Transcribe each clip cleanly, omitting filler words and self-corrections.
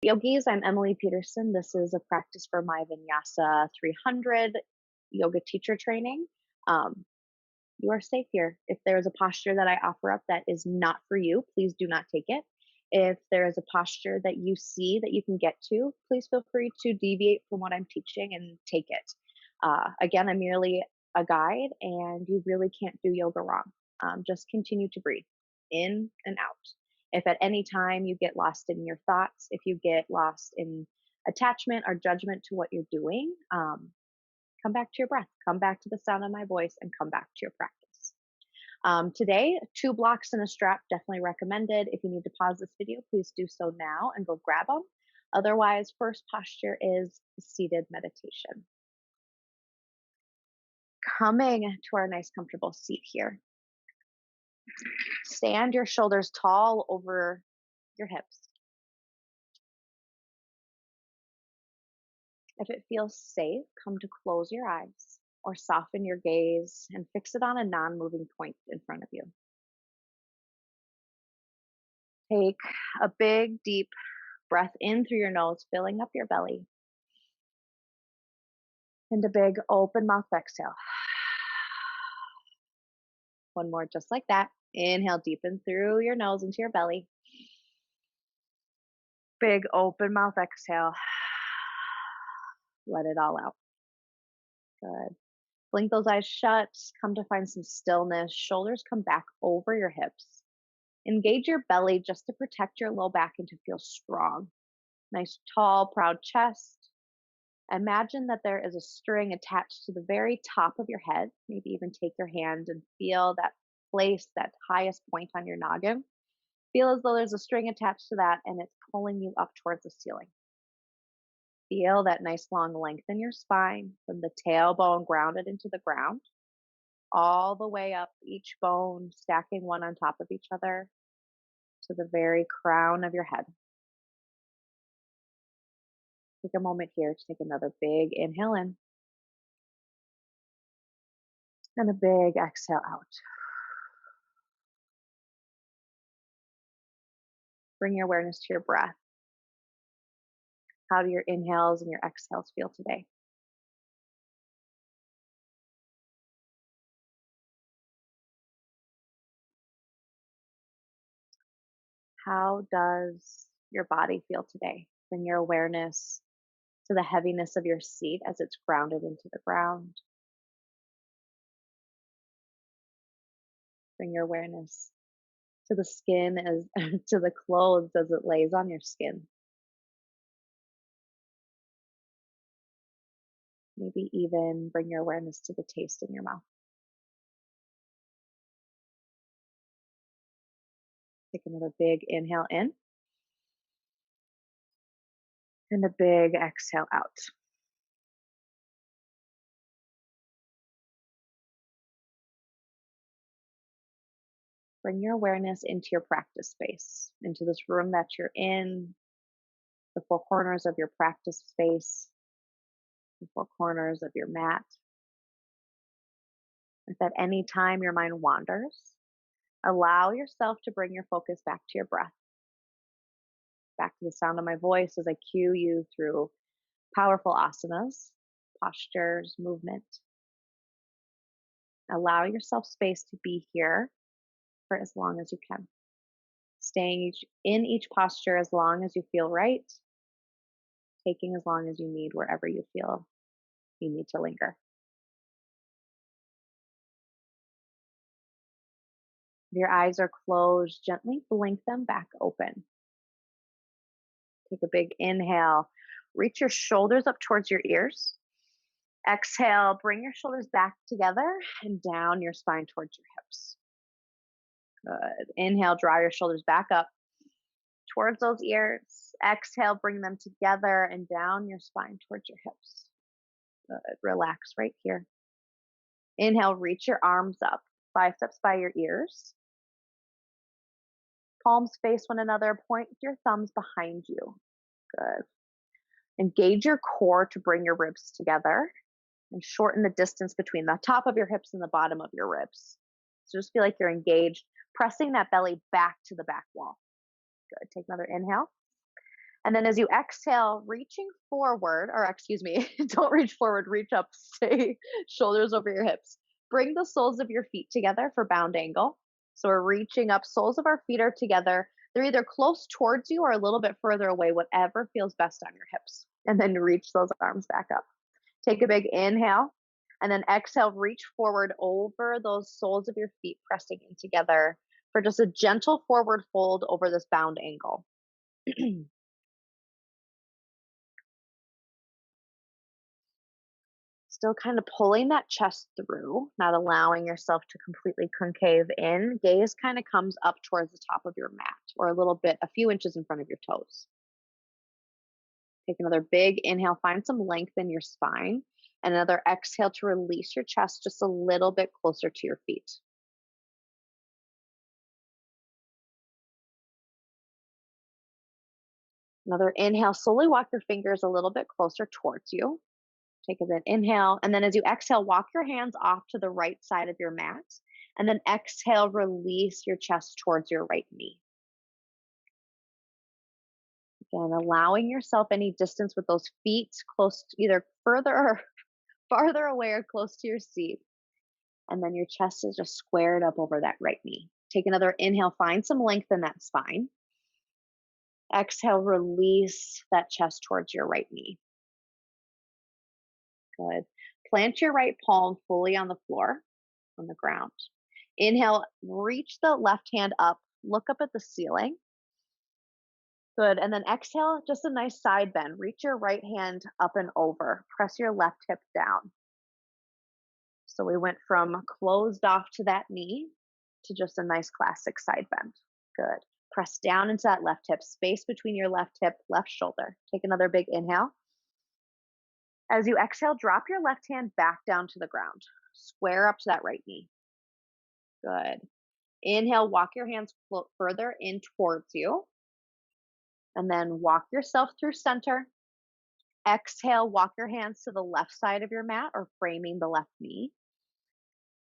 Yogis, I'm Emily Peterson. This is a practice for my Vinyasa 300 yoga teacher training. Um, you are safe here. If there is a posture that I offer up that is not for you, please do not take it. If there is a posture that you see that you can get to, please feel free to deviate from what I'm teaching and take it. Again, I'm merely a guide, and you really can't do yoga wrong. Just continue to breathe in and out. If at any time you get lost in your thoughts, if you get lost in attachment or judgment to what you're doing, come back to your breath, come back to the sound of my voice, and come back to your practice. Today, 2 blocks and a strap, definitely recommended. If you need to pause this video, please do so now and go grab them. Otherwise, first posture is seated meditation. Coming to our nice comfortable seat here. Stand your shoulders tall over your hips. If it feels safe, come to close your eyes or soften your gaze and fix it on a non-moving point in front of you. Take a big, deep breath in through your nose, filling up your belly. And a big open mouth exhale. One more just like that. Inhale deep in through your nose into your belly. Big open mouth exhale. Let it all out. Good. Blink those eyes shut. Come to find some stillness. Shoulders come back over your hips. Engage your belly just to protect your low back and to feel strong. Nice, tall, proud chest. Imagine that there is a string attached to the very top of your head. Maybe even take your hand and feel that place, that highest point on your noggin. Feel as though there's a string attached to that and it's pulling you up towards the ceiling. Feel that nice long length in your spine from the tailbone grounded into the ground, all the way up each bone, stacking one on top of each other to the very crown of your head. Take a moment here to take another big inhale in and a big exhale out. Bring your awareness to your breath. How do your inhales and your exhales feel today? How does your body feel today? Bring your awareness to the heaviness of your seat as it's grounded into the ground. Bring your awareness to the skin as to the clothes as it lays on your skin. Maybe even bring your awareness to the taste in your mouth. Take another big inhale in and a big exhale out. Bring your awareness into your practice space, into this room that you're in, the 4 corners of your practice space, the 4 corners of your mat. If at any time your mind wanders, allow yourself to bring your focus back to your breath, back to the sound of my voice as I cue you through powerful asanas, postures, movement. Allow yourself space to be here for as long as you can. Staying in each posture as long as you feel right, taking as long as you need wherever you feel you need to linger. If your eyes are closed, gently blink them back open. Take a big inhale. Reach your shoulders up towards your ears. Exhale, bring your shoulders back together and down your spine towards your hips. Good. Inhale, draw your shoulders back up towards those ears. Exhale, bring them together and down your spine towards your hips. Good. Relax right here. Inhale, reach your arms up, biceps by your ears. Palms face one another, point your thumbs behind you. Good. Engage your core to bring your ribs together and shorten the distance between the top of your hips and the bottom of your ribs. So just feel like you're engaged, pressing that belly back to the back wall. Good. Take another inhale. And then as you exhale, reaching forward, or excuse me, don't reach forward, reach up, stay shoulders over your hips. Bring the soles of your feet together for bound angle. So we're reaching up, soles of our feet are together. They're either close towards you or a little bit further away, whatever feels best on your hips. And then reach those arms back up. Take a big inhale, and then exhale, reach forward over those soles of your feet, pressing in together for just a gentle forward fold over this bound angle. Still kind of pulling that chest through, not allowing yourself to completely concave in. Gaze kind of comes up towards the top of your mat or a little bit, a few inches in front of your toes. Take another big inhale, find some length in your spine, and another exhale to release your chest just a little bit closer to your feet. Another inhale, slowly walk your fingers a little bit closer towards you. Take a big inhale, and then as you exhale, walk your hands off to the right side of your mat, and then exhale, release your chest towards your right knee. Again, allowing yourself any distance with those feet close, either further or farther away or close to your seat. And then your chest is just squared up over that right knee. Take another inhale, find some length in that spine. Exhale, release that chest towards your right knee. Good. Plant your right palm fully on the floor, on the ground. Inhale, reach the left hand up, look up at the ceiling. Good. And then exhale, just a nice side bend. Reach your right hand up and over. Press your left hip down. So we went from closed off to that knee to just a nice classic side bend. Good. Press down into that left hip, space between your left hip, left shoulder. Take another big inhale. As you exhale, drop your left hand back down to the ground. Square up to that right knee. Good. Inhale, walk your hands further in towards you. And then walk yourself through center. Exhale, walk your hands to the left side of your mat or framing the left knee.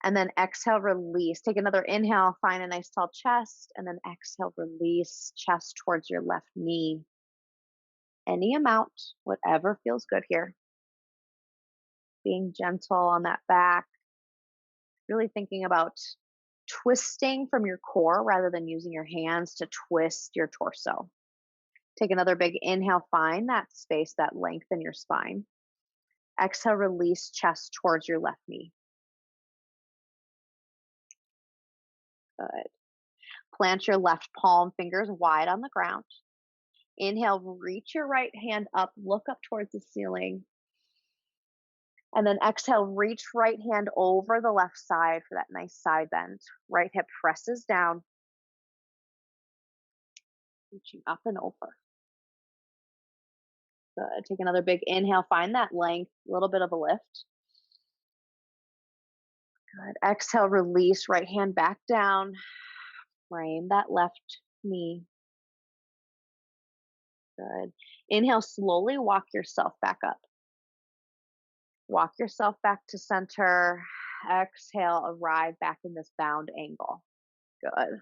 And then exhale, release. Take another inhale, find a nice tall chest, and then exhale, release chest towards your left knee. Any amount, whatever feels good here. Being gentle on that back. Really thinking about twisting from your core rather than using your hands to twist your torso. Take another big inhale, find that space, that length in your spine. Exhale, release chest towards your left knee. Good. Plant your left palm, fingers wide on the ground. Inhale, reach your right hand up, look up towards the ceiling. And then exhale, reach right hand over the left side for that nice side bend. Right hip presses down. Reaching up and over. Good. Take another big inhale, find that length, a little bit of a lift. Good. Exhale, release, right hand back down. Frame that left knee. Good. Inhale, slowly walk yourself back up. Walk yourself back to center. Exhale, arrive back in this bound angle. Good.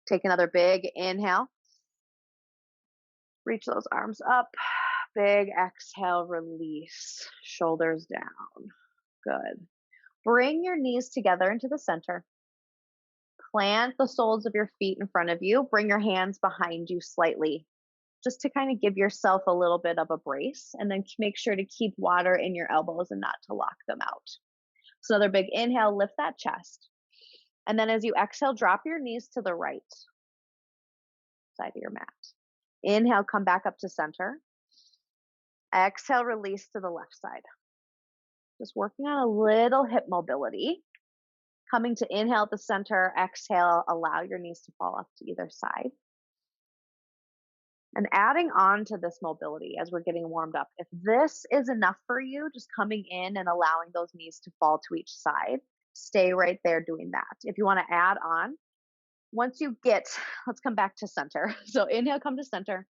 Take another big inhale. Reach those arms up. Big exhale, release. Shoulders down. Good. Bring your knees together into the center. Plant the soles of your feet in front of you. Bring your hands behind you slightly, just to kind of give yourself a little bit of a brace, and then make sure to keep water in your elbows and not to lock them out. So another big inhale, lift that chest. And then as you exhale, drop your knees to the right side of your mat. Inhale, come back up to center. Exhale, release to the left side. Just working on a little hip mobility. Coming to inhale at the center, exhale, allow your knees to fall off to either side. And adding on to this mobility as we're getting warmed up. If this is enough for you, just coming in and allowing those knees to fall to each side, stay right there doing that. If you want to add on, once you get, let's come back to center. So inhale, come to center.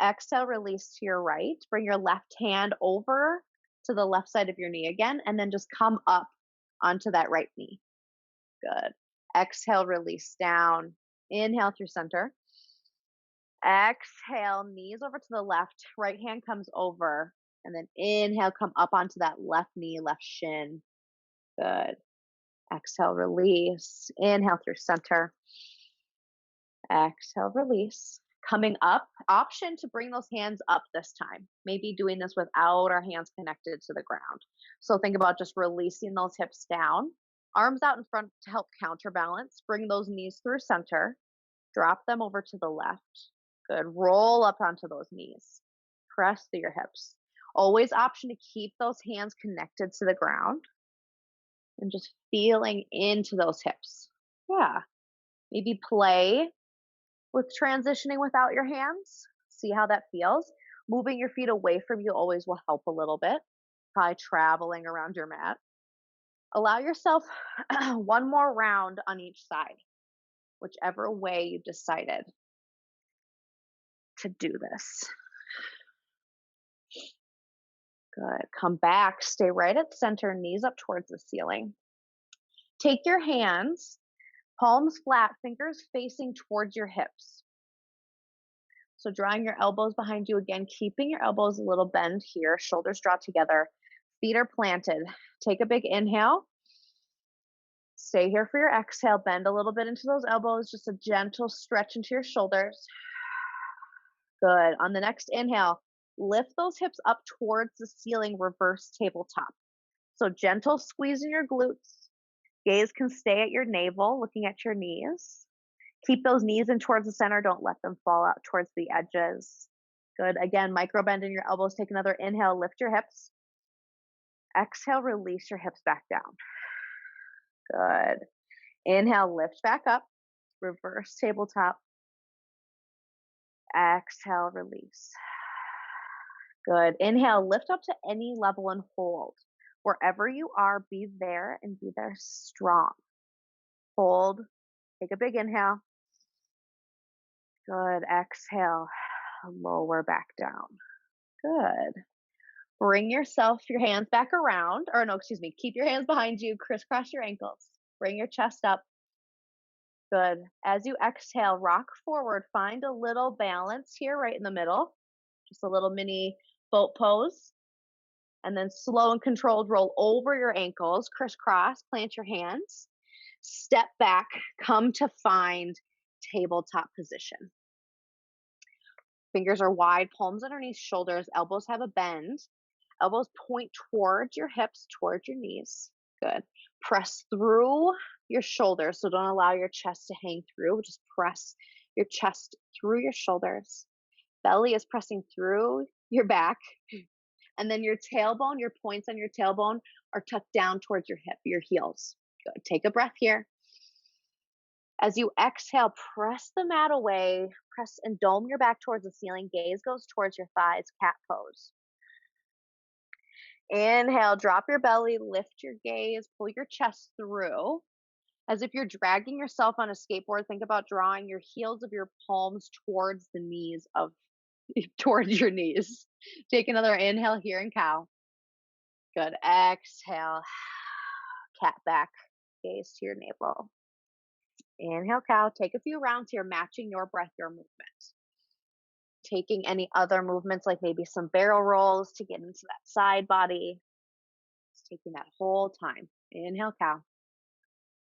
Exhale, release to your right. Bring your left hand over to the left side of your knee again, and then just come up onto that right knee. Good. Exhale, release down. Inhale through center. Exhale, knees over to the left, right hand comes over, and then inhale, come up onto that left knee, left shin. Good. Exhale, release. Inhale through center. Exhale, release. Coming up, option to bring those hands up this time. Maybe doing this without our hands connected to the ground. So think about just releasing those hips down, arms out in front to help counterbalance. Bring those knees through center, drop them over to the left. Good. Roll up onto those knees. Press through your hips. Always option to keep those hands connected to the ground and just feeling into those hips. Yeah. Maybe play with transitioning without your hands. See how that feels. Moving your feet away from you always will help a little bit. Try traveling around your mat. Allow yourself one more round on each side, whichever way you decided to do this. Good. Come back. Stay right at center, knees up towards the ceiling. Take your hands, palms flat, fingers facing towards your hips. So drawing your elbows behind you again, keeping your elbows a little bend here, shoulders draw together, feet are planted. Take a big inhale. Stay here for your exhale. Bend a little bit into those elbows, just a gentle stretch into your shoulders. Good. On the next inhale, lift those hips up towards the ceiling, reverse tabletop. So gentle squeeze in your glutes. Gaze can stay at your navel, looking at your knees. Keep those knees in towards the center. Don't let them fall out towards the edges. Good. Again, micro bend in your elbows. Take another inhale. Lift your hips. Exhale, release your hips back down. Good. Inhale, lift back up. Reverse tabletop. Exhale, release. Good. Inhale, lift up to any level and hold. Wherever you are, be there and be there strong. Hold. Take a big inhale. Good. Exhale. Lower back down. Good. Bring your hands back around, or no, excuse me, keep your hands behind you, crisscross your ankles. Bring your chest up. Good. As you exhale, rock forward. Find a little balance here right in the middle. Just a little mini boat pose. And then slow and controlled roll over your ankles, crisscross, plant your hands. Step back, come to find tabletop position. Fingers are wide, palms underneath shoulders, elbows have a bend. Elbows point towards your hips, towards your knees. Good. Press through your shoulders, so don't allow your chest to hang through. Just press your chest through your shoulders. Belly is pressing through your back. And then your tailbone, your points on your tailbone are tucked down towards your heels. Good. Take a breath here. As you exhale, press the mat away, press and dome your back towards the ceiling. Gaze goes towards your thighs, cat pose. Inhale, drop your belly, lift your gaze, pull your chest through. As if you're dragging yourself on a skateboard, think about drawing your heels of your palms towards the knees of towards your knees. Take another inhale here in cow. Good. Exhale. Cat back. Gaze to your navel. Inhale, cow. Take a few rounds here, matching your breath, your movement. Taking any other movements, like maybe some barrel rolls to get into that side body. Just taking that whole time. Inhale, cow.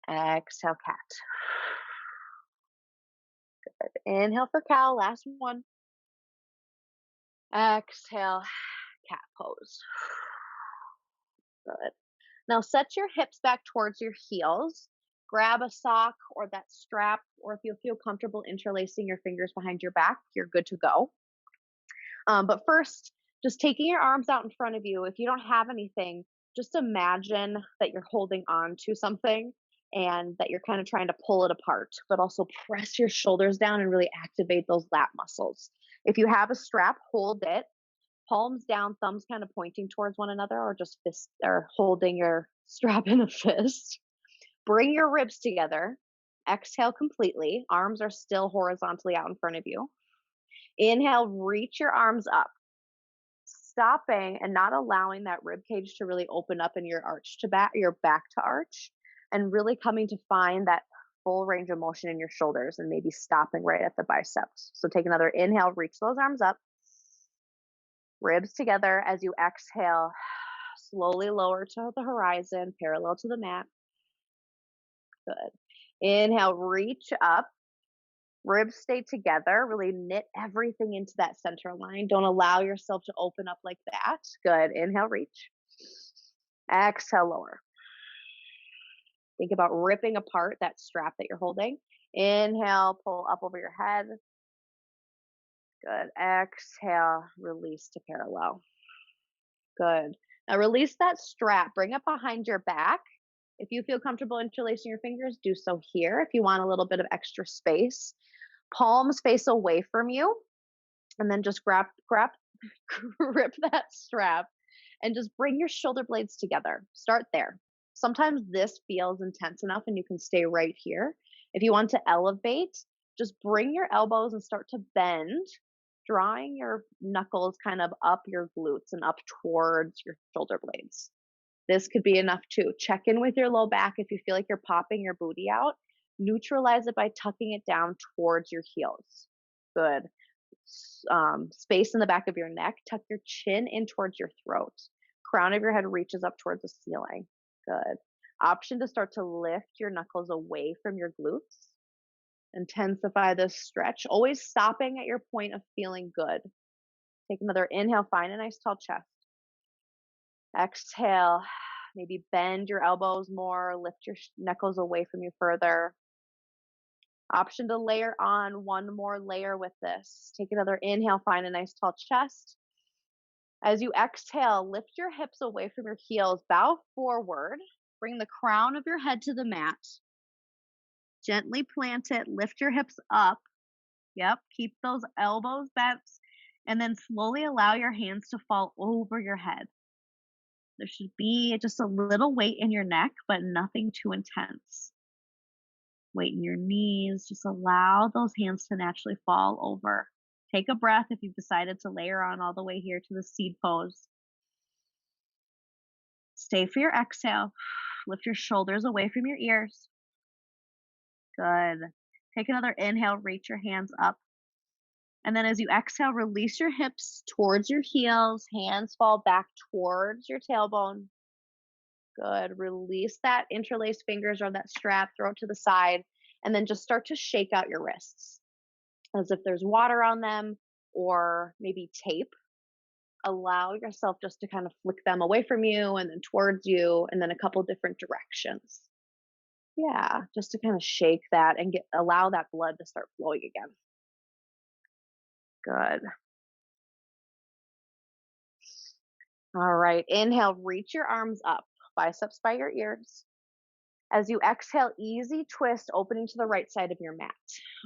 Exhale, cat. Good. Inhale for cow. Last one. Exhale, cat pose. Good. Now set your hips back towards your heels. Grab a sock or that strap, or if you feel comfortable interlacing your fingers behind your back, you're good to go. But first, just taking your arms out in front of you. If you don't have anything, just imagine that you're holding on to something and that you're kind of trying to pull it apart, but also press your shoulders down and really activate those lat muscles. If you have a strap, hold it. Palms down, thumbs kind of pointing towards one another, or just fist or holding your strap in a fist. Bring your ribs together. Exhale completely. Arms are still horizontally out in front of you. Inhale, reach your arms up. Stopping and not allowing that rib cage to really open up in your arch to back, your back to arch, and really coming to find that full range of motion in your shoulders and maybe stopping right at the biceps. So take another inhale, reach those arms up, ribs together. As you exhale, slowly lower to the horizon, parallel to the mat. Good. Inhale, reach up. Ribs stay together. Really knit everything into that center line. Don't allow yourself to open up like that. Good. Inhale, reach. Exhale, lower. Think about ripping apart that strap that you're holding. Inhale, pull up over your head. Good. Exhale, release to parallel. Good. Now release that strap. Bring it behind your back. If you feel comfortable interlacing your fingers, do so here. If you want a little bit of extra space, palms face away from you, and then just grab, grip that strap, and just bring your shoulder blades together. Start there. Sometimes this feels intense enough, and you can stay right here. If you want to elevate, just bring your elbows and start to bend, drawing your knuckles kind of up your glutes and up towards your shoulder blades. This could be enough too. Check in with your low back if you feel like you're popping your booty out. Neutralize it by tucking it down towards your heels. Good. Space in the back of your neck. Tuck your chin in towards your throat. Crown of your head reaches up towards the ceiling. Good. Option to start to lift your knuckles away from your glutes. Intensify this stretch, always stopping at your point of feeling good. Take another inhale, find a nice tall chest. Exhale, maybe bend your elbows more, lift your knuckles away from you further. Option to layer on one more layer with this. Take another inhale, find a nice tall chest. As you exhale, lift your hips away from your heels, bow forward, bring the crown of your head to the mat. Gently plant it, lift your hips up. Yep, keep those elbows bent, and then slowly allow your hands to fall over your head. There should be just a little weight in your neck, but nothing too intense. Weight in your knees, just allow those hands to naturally fall over. Take a breath if you've decided to layer on all the way here to the seed pose. Stay for your exhale. Lift your shoulders away from your ears. Good. Take another inhale, reach your hands up. And then as you exhale, release your hips towards your heels, hands fall back towards your tailbone. Good. Release that interlaced fingers or that strap, throw it to the side, and then just start to shake out your wrists as if there's water on them or maybe tape. Allow yourself just to kind of flick them away from you and then towards you, and then a couple different directions. Yeah, just to kind of shake that and allow that blood to start flowing again. Good. All right. Inhale, reach your arms up, biceps by your ears. As you exhale, easy twist, opening to the right side of your mat.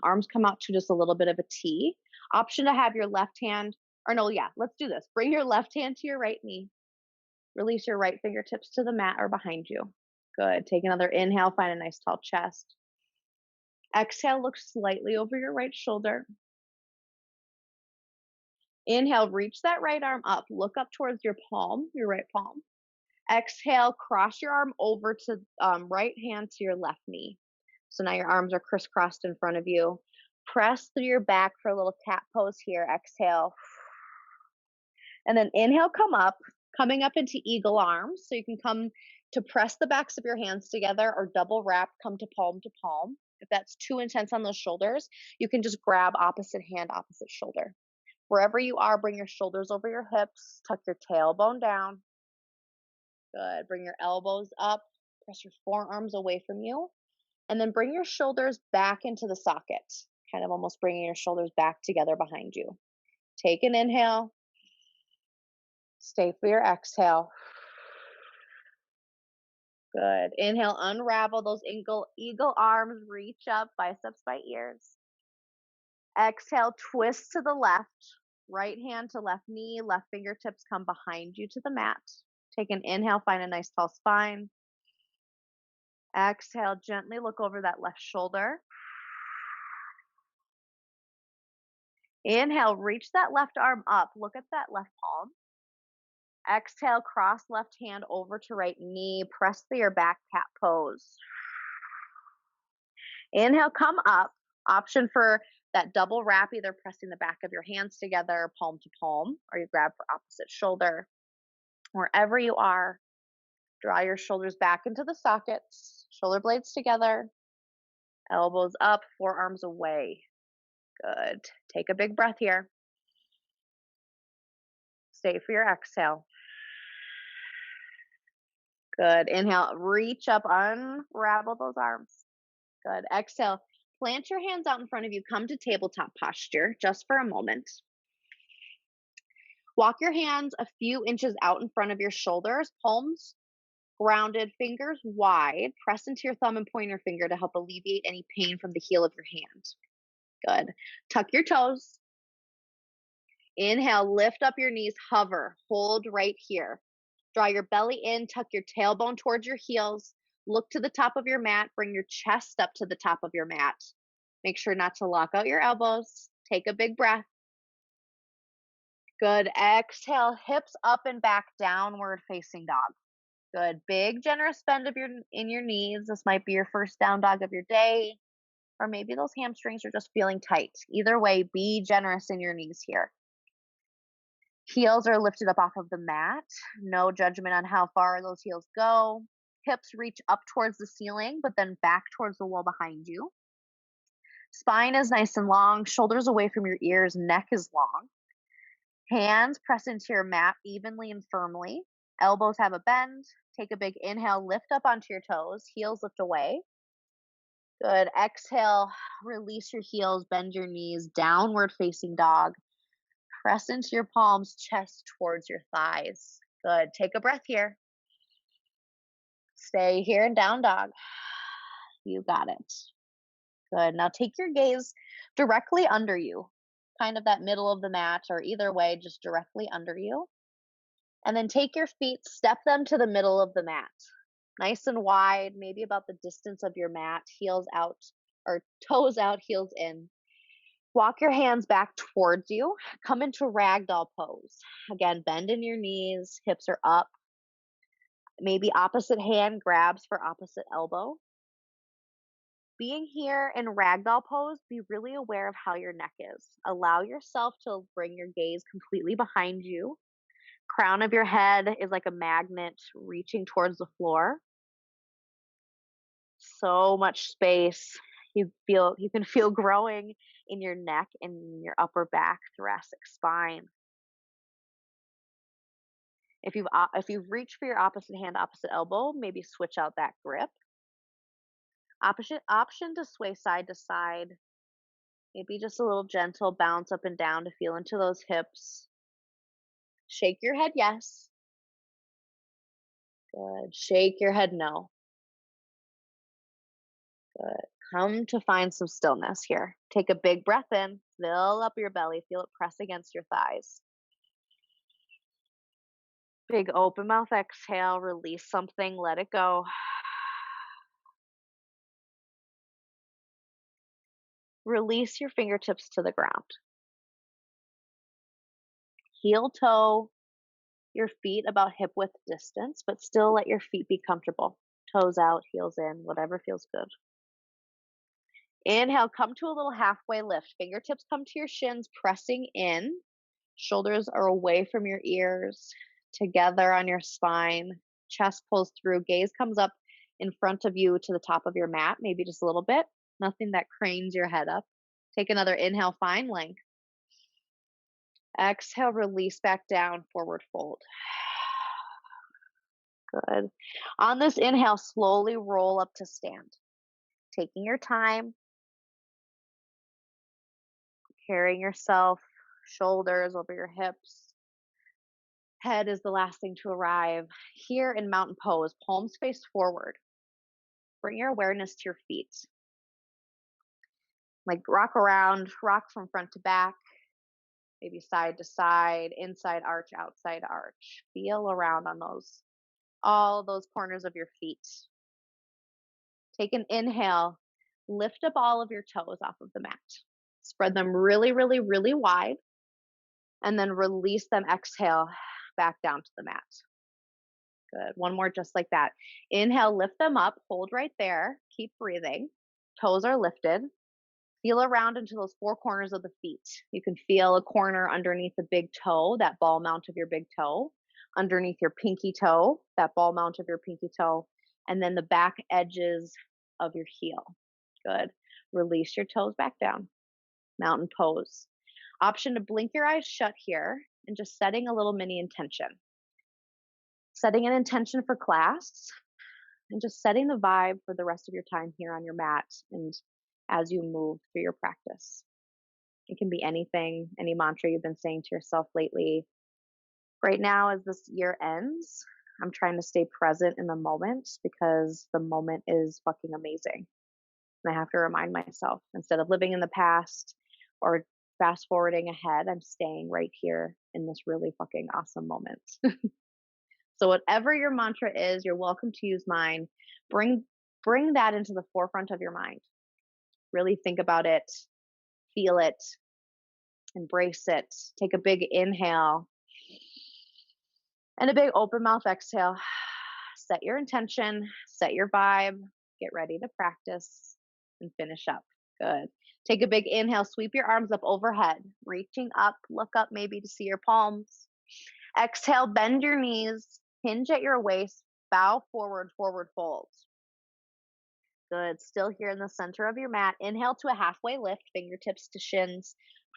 Arms come out to just a little bit of a T. Option to have your left hand, or no, yeah, let's do this. Bring your left hand to your right knee. Release your right fingertips to the mat or behind you. Good. Take another inhale, find a nice tall chest. Exhale, look slightly over your right shoulder. Inhale, reach that right arm up. Look up towards your palm, your right palm. Exhale, cross your arm over to right hand to your left knee. So now your arms are crisscrossed in front of you. Press through your back for a little cat pose here. Exhale. And then inhale, come up, coming up into eagle arms. So you can come to press the backs of your hands together or double wrap, come to palm to palm. If that's too intense on those shoulders, you can just grab opposite hand, opposite shoulder. Wherever you are, bring your shoulders over your hips, tuck your tailbone down. Good. Bring your elbows up, press your forearms away from you, and then bring your shoulders back into the socket, kind of almost bringing your shoulders back together behind you. Take an inhale. Stay for your exhale. Good. Inhale, unravel those eagle arms, reach up, biceps by ears. Exhale, twist to the left, right hand to left knee, left fingertips come behind you to the mat. Take an inhale, find a nice tall spine. Exhale, gently look over that left shoulder. Inhale, reach that left arm up. Look at that left palm. Exhale, cross left hand over to right knee. Press through your back, cat pose. Inhale, come up. Option for that double wrap, either pressing the back of your hands together, palm to palm, or you grab for opposite shoulder. Wherever you are, draw your shoulders back into the sockets, shoulder blades together, elbows up, forearms away. Good. Take a big breath here. Stay for your exhale. Good. Inhale, reach up, unravel those arms. Good. Exhale, plant your hands out in front of you. Come to tabletop posture just for a moment. Walk your hands a few inches out in front of your shoulders, palms grounded, fingers wide. Press into your thumb and pointer finger to help alleviate any pain from the heel of your hand. Good. Tuck your toes. Inhale, lift up your knees, hover, hold right here. Draw your belly in, tuck your tailbone towards your heels. Look to the top of your mat, bring your chest up to the top of your mat. Make sure not to lock out your elbows. Take a big breath. Good. Exhale, hips up and back, downward facing dog. Good. Big generous bend of in your knees. This might be your first down dog of your day, or maybe those hamstrings are just feeling tight. Either way, be generous in your knees here. Heels are lifted up off of the mat. No judgment on how far those heels go. Hips reach up towards the ceiling, but then back towards the wall behind you. Spine is nice and long, shoulders away from your ears, neck is long. Hands press into your mat evenly and firmly. Elbows have a bend. Take a big inhale, lift up onto your toes, heels lift away. Good. Exhale, release your heels, bend your knees, downward facing dog. Press into your palms, chest towards your thighs. Good. Take a breath here. Stay here in down dog. You got it. Good. Now take your gaze directly under you, kind of that middle of the mat, or either way, just directly under you. And then take your feet, step them to the middle of the mat. Nice and wide, maybe about the distance of your mat, heels out or toes out, heels in. Walk your hands back towards you. Come into ragdoll pose. Again, bend in your knees, hips are up. Maybe opposite hand grabs for opposite elbow. Being here in ragdoll pose, be really aware of how your neck is. Allow yourself to bring your gaze completely behind you. Crown of your head is like a magnet reaching towards the floor. So much space. You can feel growing in your neck and your upper back, thoracic spine. If you've reached for your opposite hand, opposite elbow, maybe switch out that grip. Option to sway side to side. Maybe just a little gentle bounce up and down to feel into those hips. Shake your head yes. Good. Shake your head no. Good. Come to find some stillness here. Take a big breath in, fill up your belly, feel it press against your thighs. Big open mouth exhale, release something, let it go. Release your fingertips to the ground. Heel toe your feet about hip width distance, but still let your feet be comfortable. Toes out, heels in, whatever feels good. Inhale, come to a little halfway lift. Fingertips come to your shins, pressing in. Shoulders are away from your ears, together on your spine. Chest pulls through, gaze comes up in front of you to the top of your mat, maybe just a little bit. Nothing that cranes your head up. Take another inhale, find length. Exhale, release back down, forward fold. Good. On this inhale, slowly roll up to stand. Taking your time, carrying yourself, shoulders over your hips. Head is the last thing to arrive. Here in mountain pose, palms face forward. Bring your awareness to your feet. Like rock around, rock from front to back, maybe side to side, inside arch, outside arch. Feel around on all those corners of your feet. Take an inhale, lift up all of your toes off of the mat. Spread them really, really, really wide, and then release them, exhale, back down to the mat. Good. One more just like that. Inhale, lift them up, hold right there, keep breathing. Toes are lifted. Feel around into those four corners of the feet. You can feel a corner underneath the big toe, that ball mount of your big toe, underneath your pinky toe, that ball mount of your pinky toe, and then the back edges of your heel. Good. Release your toes back down. Mountain pose. Option to blink your eyes shut here and just setting a little mini intention. Setting an intention for class and just setting the vibe for the rest of your time here on your mat and as you move through your practice. It can be anything, any mantra you've been saying to yourself lately. Right now, as this year ends, I'm trying to stay present in the moment because the moment is fucking amazing. And I have to remind myself instead of living in the past or fast forwarding ahead, I'm staying right here in this really fucking awesome moment. So whatever your mantra is, you're welcome to use mine. Bring that into the forefront of your mind. Really think about it, feel it, embrace it. Take a big inhale and a big open mouth exhale. Set your intention, set your vibe, get ready to practice and finish up. Good. Take a big inhale, sweep your arms up overhead, reaching up, look up maybe to see your palms. Exhale, bend your knees, hinge at your waist, bow forward, forward fold. Good. Still here in the center of your mat. Inhale to a halfway lift, fingertips to shins.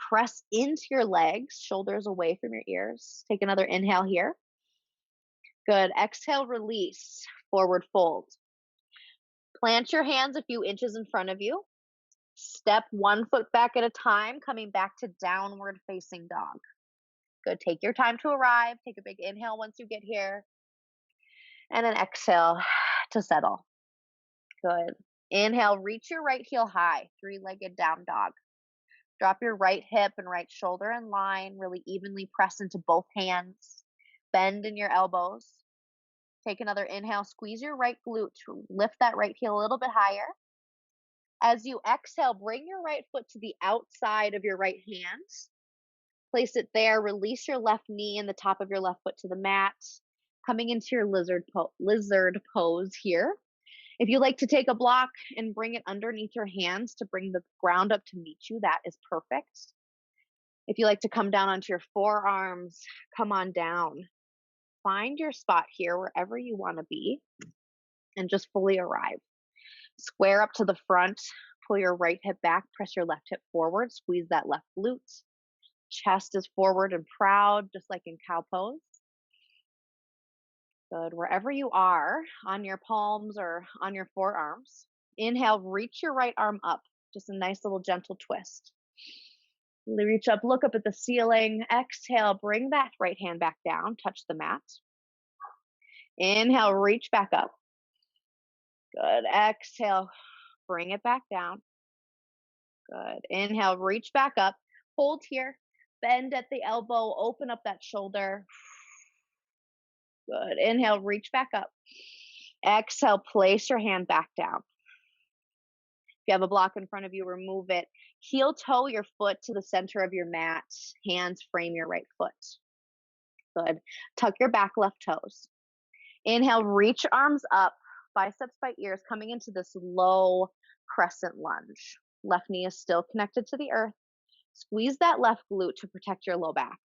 Press into your legs, shoulders away from your ears. Take another inhale here. Good. Exhale, release, forward fold. Plant your hands a few inches in front of you. Step one foot back at a time, coming back to downward facing dog. Good. Take your time to arrive. Take a big inhale once you get here. And then exhale to settle. Good. Inhale, reach your right heel high, three-legged down dog. Drop your right hip and right shoulder in line. Really evenly press into both hands. Bend in your elbows. Take another inhale. Squeeze your right glute. Lift that right heel a little bit higher. As you exhale, bring your right foot to the outside of your right hand. Place it there. Release your left knee and the top of your left foot to the mat. Coming into your lizard pose here. If you like to take a block and bring it underneath your hands to bring the ground up to meet you, that is perfect. If you like to come down onto your forearms, come on down. Find your spot here wherever you want to be and just fully arrive. Square up to the front, pull your right hip back, press your left hip forward, squeeze that left glute. Chest is forward and proud, just like in cow pose. Good. Wherever you are, on your palms or on your forearms, inhale, reach your right arm up. Just a nice little gentle twist. Reach up, look up at the ceiling. Exhale, bring that right hand back down, touch the mat. Inhale, reach back up. Good. Exhale, bring it back down. Good. Inhale, reach back up. Hold here. Bend at the elbow, open up that shoulder. Good. Inhale, reach back up. Exhale, place your hand back down. If you have a block in front of you, remove it. Heel toe your foot to the center of your mat. Hands frame your right foot. Good. Tuck your back left toes. Inhale, reach arms up, biceps by ears, coming into this low crescent lunge. Left knee is still connected to the earth. Squeeze that left glute to protect your low back.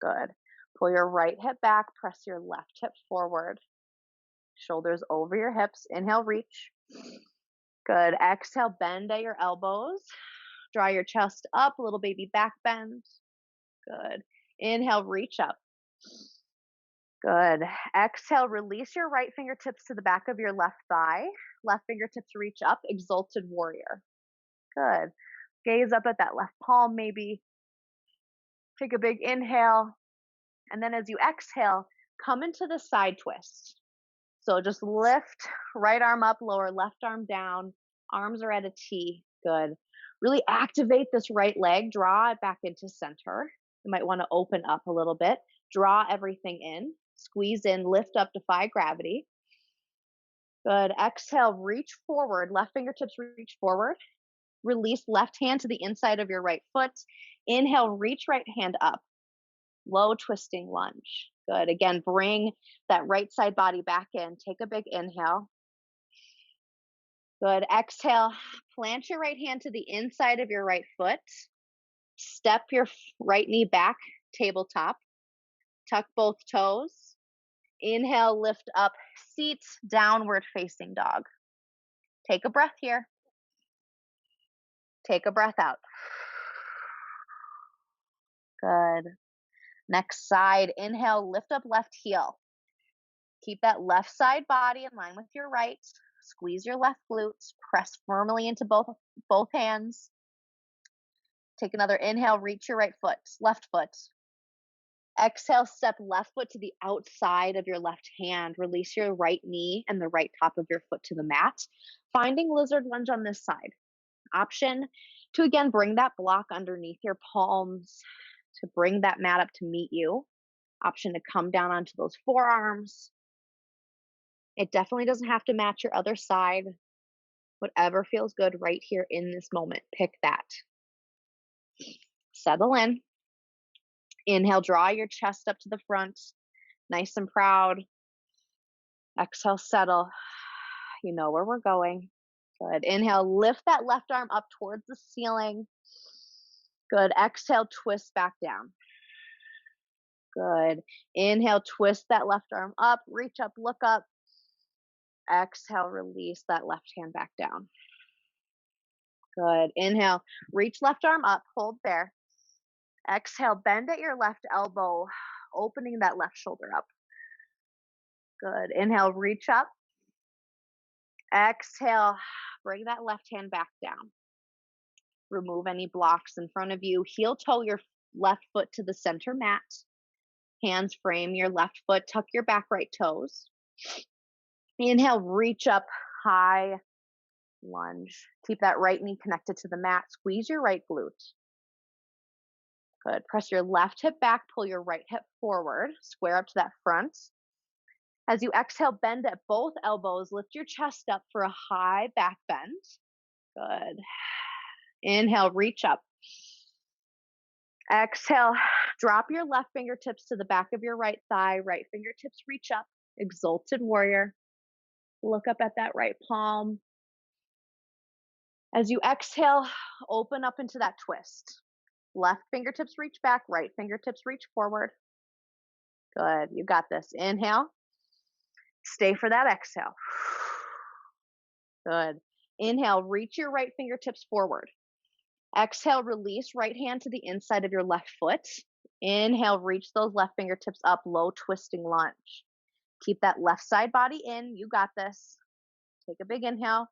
Good. Pull your right hip back, press your left hip forward. Shoulders over your hips. Inhale, reach. Good. Exhale, bend at your elbows. Draw your chest up, a little baby back bend. Good. Inhale, reach up. Good. Exhale, release your right fingertips to the back of your left thigh. Left fingertips reach up, exalted warrior. Good. Gaze up at that left palm maybe. Take a big inhale. And then as you exhale, come into the side twist. So just lift right arm up, lower left arm down. Arms are at a T. Good. Really activate this right leg. Draw it back into center. You might want to open up a little bit. Draw everything in. Squeeze in, lift up, defy gravity. Good. Exhale, reach forward. Left fingertips reach forward. Release left hand to the inside of your right foot. Inhale, reach right hand up. Low twisting lunge. Good. Again, bring that right side body back in. Take a big inhale. Good. Exhale. Plant your right hand to the inside of your right foot. Step your right knee back, tabletop. Tuck both toes. Inhale, lift up, seat, downward facing dog. Take a breath here. Take a breath out. Good. Next side, inhale, lift up left heel. Keep that left side body in line with your right. Squeeze your left glutes. Press firmly into both hands. Take another inhale, reach your right foot, left foot. Exhale, step left foot to the outside of your left hand. Release your right knee and the right top of your foot to the mat. Finding lizard lunge on this side. Option to again bring that block underneath your palms, to bring that mat up to meet you. Option to come down onto those forearms. It definitely doesn't have to match your other side. Whatever feels good right here in this moment, pick that. Settle in. Inhale, draw your chest up to the front, nice and proud. Exhale, settle. You know where we're going. Good. Inhale, lift that left arm up towards the ceiling. Good. Exhale, twist back down. Good. Inhale, twist that left arm up, reach up, look up. Exhale, release that left hand back down. Good. Inhale, reach left arm up, hold there. Exhale, bend at your left elbow, opening that left shoulder up. Good. Inhale, reach up. Exhale, bring that left hand back down. Remove any blocks in front of you. Heel toe your left foot to the center mat. Hands frame your left foot. Tuck your back right toes. Inhale, reach up, high lunge. Keep that right knee connected to the mat. Squeeze your right glute. Good. Press your left hip back, pull your right hip forward, square up to that front. As you exhale, bend at both elbows, lift your chest up for a high back bend. Good. Inhale, reach up. Exhale, drop your left fingertips to the back of your right thigh, right fingertips reach up, exalted warrior. Look up at that right palm. As you exhale, open up into that twist. Left fingertips reach back, right fingertips reach forward. Good, you got this. Inhale. Stay for that exhale. Good. Inhale, reach your right fingertips forward. Exhale, release right hand to the inside of your left foot. Inhale, reach those left fingertips up, low twisting lunge. Keep that left side body in. You got this. Take a big inhale.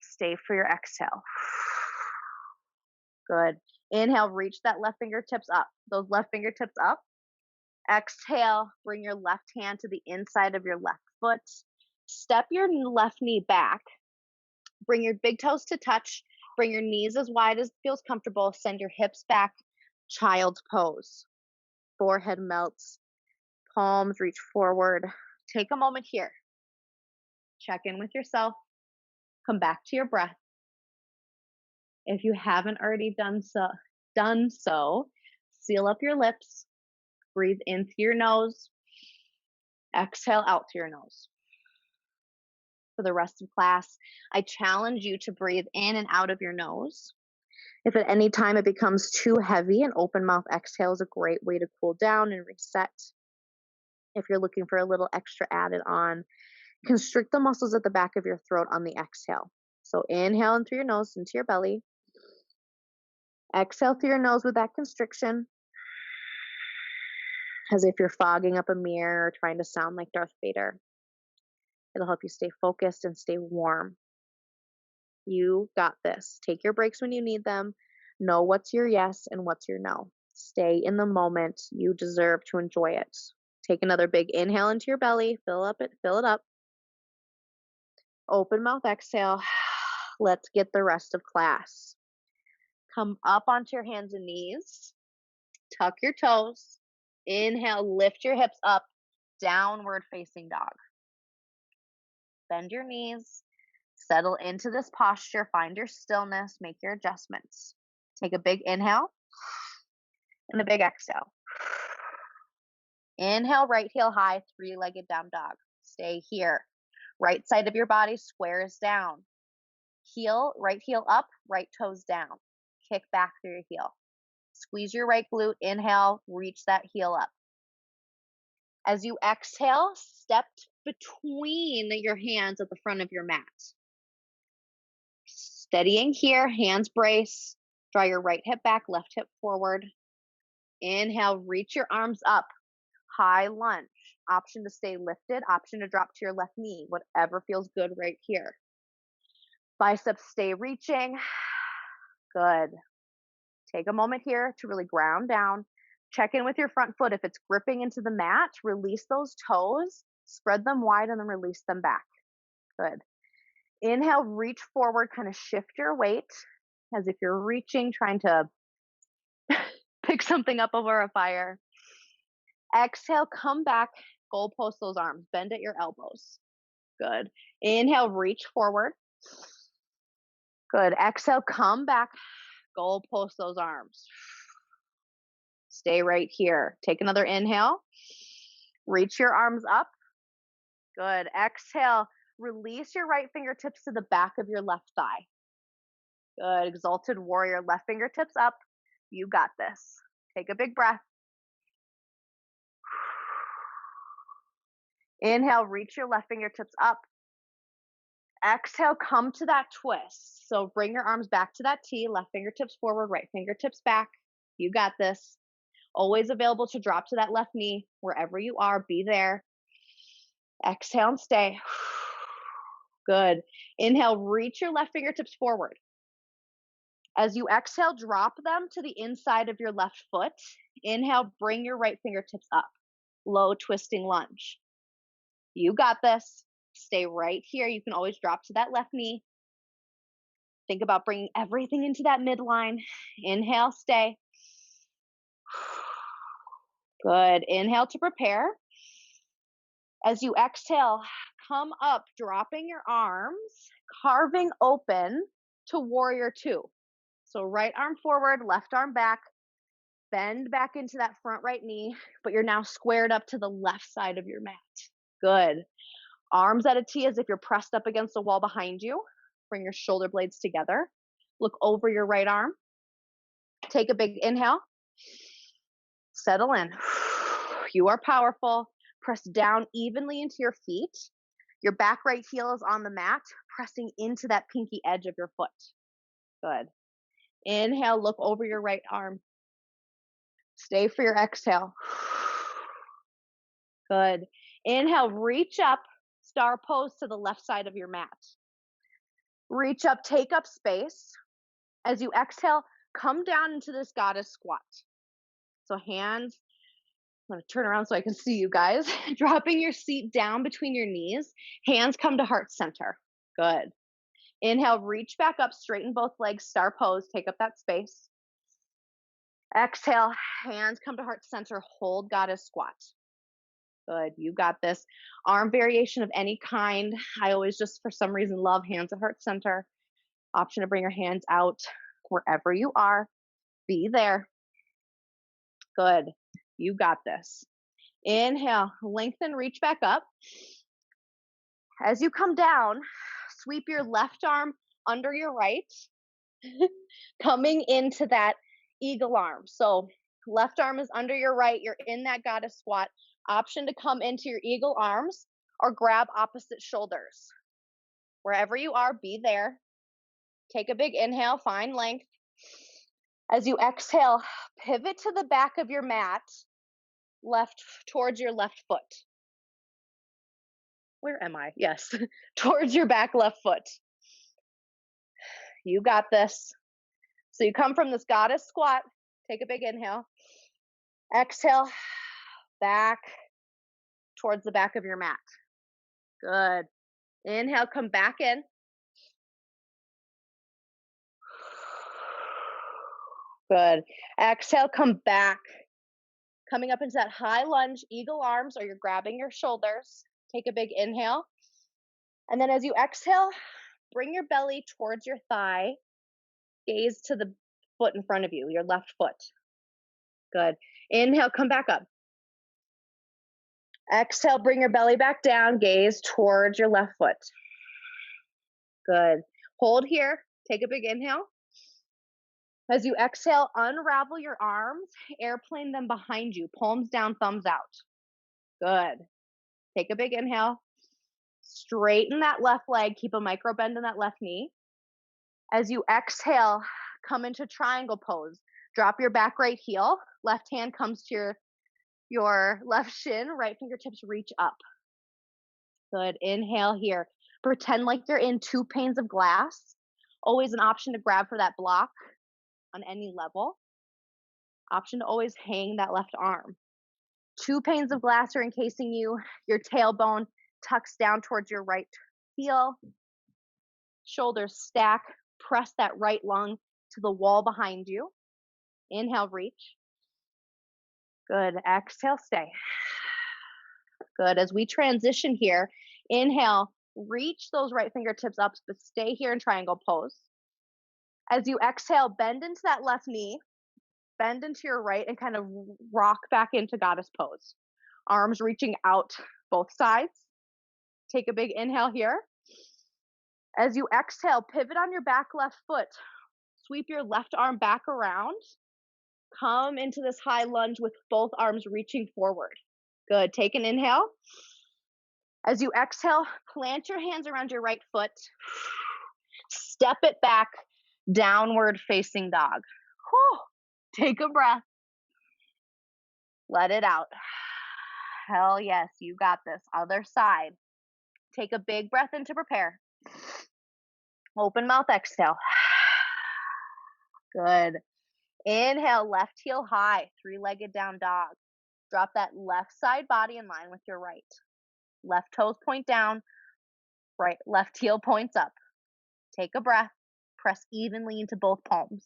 Stay for your exhale. Good. Inhale, reach that left fingertips up. Those left fingertips up. Exhale, bring your left hand to the inside of your left foot. Step your left knee back. Bring your big toes to touch. Bring your knees as wide as feels comfortable. Send your hips back. Child's pose. Forehead melts. Palms reach forward. Take a moment here. Check in with yourself. Come back to your breath. If you haven't already done so, seal up your lips. Breathe in through your nose. Exhale out through your nose. For the rest of class, I challenge you to breathe in and out of your nose. If at any time it becomes too heavy, an open mouth exhale is a great way to cool down and reset. If you're looking for a little extra added on, constrict the muscles at the back of your throat on the exhale. So inhale in through your nose into your belly. Exhale through your nose with that constriction, as if you're fogging up a mirror or trying to sound like Darth Vader. It'll help you stay focused and stay warm. You got this. Take your breaks when you need them. Know what's your yes and what's your no. Stay in the moment. You deserve to enjoy it. Take another big inhale into your belly. Fill it up. Open mouth exhale. Let's get the rest of class. Come up onto your hands and knees. Tuck your toes. Inhale, lift your hips up. Downward facing dog. Bend your knees. Settle into this posture. Find your stillness. Make your adjustments. Take a big inhale and a big exhale. Inhale, right heel high, three-legged down dog. Stay here. Right side of your body squares down. Heel, right heel up, right toes down. Kick back through your heel. Squeeze your right glute. Inhale, reach that heel up. As you exhale, step between your hands at the front of your mat. Steadying here, hands brace. Draw your right hip back, left hip forward. Inhale, reach your arms up. High lunge. Option to stay lifted, option to drop to your left knee, whatever feels good right here. Biceps stay reaching. Good. Take a moment here to really ground down. Check in with your front foot. If it's gripping into the mat, release those toes, spread them wide, and then release them back. Good. Inhale, reach forward, kind of shift your weight as if you're reaching, trying to pick something up over a fire. Exhale, come back, goalpost those arms, bend at your elbows. Good. Inhale, reach forward. Good. Exhale, come back, goalpost those arms. Stay right here. Take another inhale. Reach your arms up. Good. Exhale, release your right fingertips to the back of your left thigh. Good. Exalted warrior, left fingertips up. You got this. Take a big breath. Inhale, reach your left fingertips up. Exhale, come to that twist. So bring your arms back to that T, left fingertips forward, right fingertips back. You got this. Always available to drop to that left knee. Wherever you are, be there. Exhale and stay. Good. Inhale, reach your left fingertips forward. As you exhale, drop them to the inside of your left foot. Inhale, bring your right fingertips up. Low twisting lunge. You got this. Stay right here. You can always drop to that left knee. Think about bringing everything into that midline. Inhale, stay. Good. Inhale to prepare. As you exhale, come up, dropping your arms, carving open to warrior two. So right arm forward, left arm back, bend back into that front right knee, but you're now squared up to the left side of your mat. Good. Arms at a T as if you're pressed up against a wall behind you. Bring your shoulder blades together. Look over your right arm. Take a big inhale. Settle in. You are powerful. Press down evenly into your feet. Your back right heel is on the mat, pressing into that pinky edge of your foot. Good. Inhale, look over your right arm. Stay for your exhale. Good. Inhale, reach up, star pose to the left side of your mat. Reach up, take up space. As you exhale, come down into this goddess squat. So hands, I'm going to turn around so I can see you guys. Dropping your seat down between your knees. Hands come to heart center. Good. Inhale, reach back up, straighten both legs, star pose, take up that space. Exhale, hands come to heart center, hold goddess squat. Good, you got this. Arm variation of any kind. I always just, for some reason, love hands at heart center. Option to bring your hands out wherever you are. Be there. Good, you got this. Inhale, lengthen, reach back up. As you come down, sweep your left arm under your right, coming into that eagle arm. So left arm is under your right, you're in that goddess squat. Option to come into your eagle arms or grab opposite shoulders. Wherever you are, be there. Take a big inhale, find length. As you exhale, pivot to the back of your mat, left towards your left foot. Where am I? Yes, towards your back left foot. You got this. So you come from this goddess squat, take a big inhale. Exhale, back towards the back of your mat. Good. Inhale, come back in. Good. Exhale, come back. Coming up into that high lunge, eagle arms, or you're grabbing your shoulders. Take a big inhale. And then as you exhale, bring your belly towards your thigh. Gaze to the foot in front of you, your left foot. Good. Inhale, come back up. Exhale, bring your belly back down, gaze towards your left foot. Good. Hold here. Take a big inhale. As you exhale, unravel your arms, airplane them behind you, palms down, thumbs out. Good. Take a big inhale. Straighten that left leg, keep a micro bend in that left knee. As you exhale, come into triangle pose. Drop your back right heel, left hand comes to your left shin, right fingertips reach up. Good. Inhale here. Pretend like you're in two panes of glass. Always an option to grab for that block on any level. Option to always hang that left arm. Two panes of glass are encasing you. Your tailbone tucks down towards your right heel. Shoulders stack. Press that right lung to the wall behind you. Inhale, reach. Good. Exhale, stay. Good. As we transition here, inhale, reach those right fingertips up, but stay here in triangle pose. As you exhale, bend into that left knee, bend into your right, and kind of rock back into goddess pose. Arms reaching out both sides. Take a big inhale here. As you exhale, pivot on your back left foot. Sweep your left arm back around. Come into this high lunge with both arms reaching forward. Good. Take an inhale. As you exhale, plant your hands around your right foot. Step it back, downward facing dog. Whew. Take a breath. Let it out. Hell yes, you got this. Other side. Take a big breath in to prepare. Open mouth, exhale. Good. Inhale, left heel high, three-legged down dog. Drop that left side body in line with your right. Left toes point down, right, left heel points up. Take a breath. Press evenly into both palms.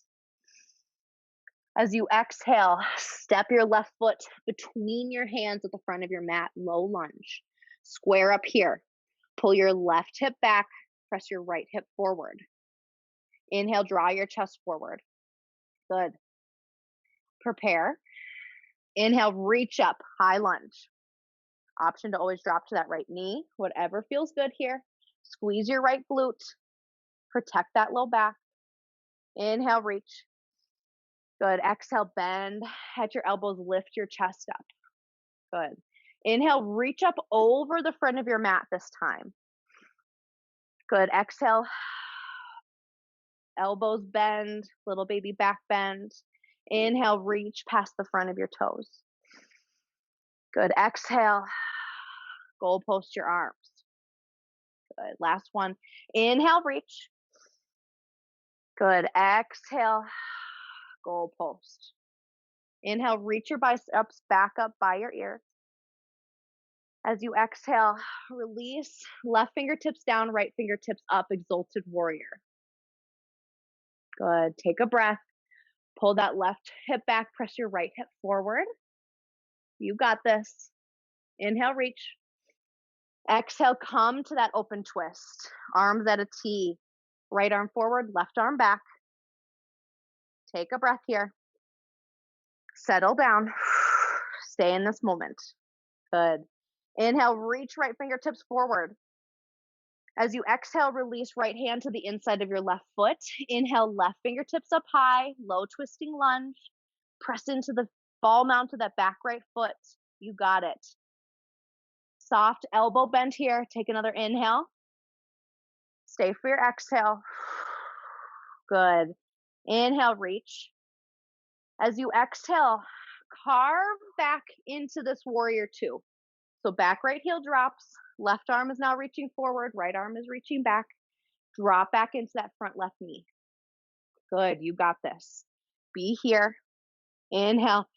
As you exhale, step your left foot between your hands at the front of your mat, low lunge. Square up here. Pull your left hip back, press your right hip forward. Inhale, draw your chest forward. Good. Prepare. Inhale, reach up, high lunge. Option to always drop to that right knee, whatever feels good here. Squeeze your right glute. Protect that low back. Inhale, reach. Good. Exhale, bend at your elbows, lift your chest up. Good. Inhale, reach up over the front of your mat this time. Good. Exhale, elbows bend, little baby back bend. Inhale, reach past the front of your toes. Good. Exhale, goal post your arms. Good. Last one. Inhale, reach. Good. Exhale, goal post. Inhale, reach your biceps back up by your ears. As you exhale, release, left fingertips down, right fingertips up, exalted warrior. Good. Take a breath. Pull that left hip back, press your right hip forward. You got this. Inhale, reach. Exhale, come to that open twist. Arms at a T. Right arm forward, left arm back. Take a breath here. Settle down. Stay in this moment. Good. Inhale, reach right fingertips forward. As you exhale, release right hand to the inside of your left foot. Inhale, left fingertips up high, low twisting lunge. Press into the ball mount to that back right foot. You got it. Soft elbow bend here. Take another inhale. Stay for your exhale. Good. Inhale, reach. As you exhale, carve back into this warrior two. So back right heel drops. Left arm is now reaching forward. Right arm is reaching back. Drop back into that front left knee. Good. You got this. Be here. Inhale.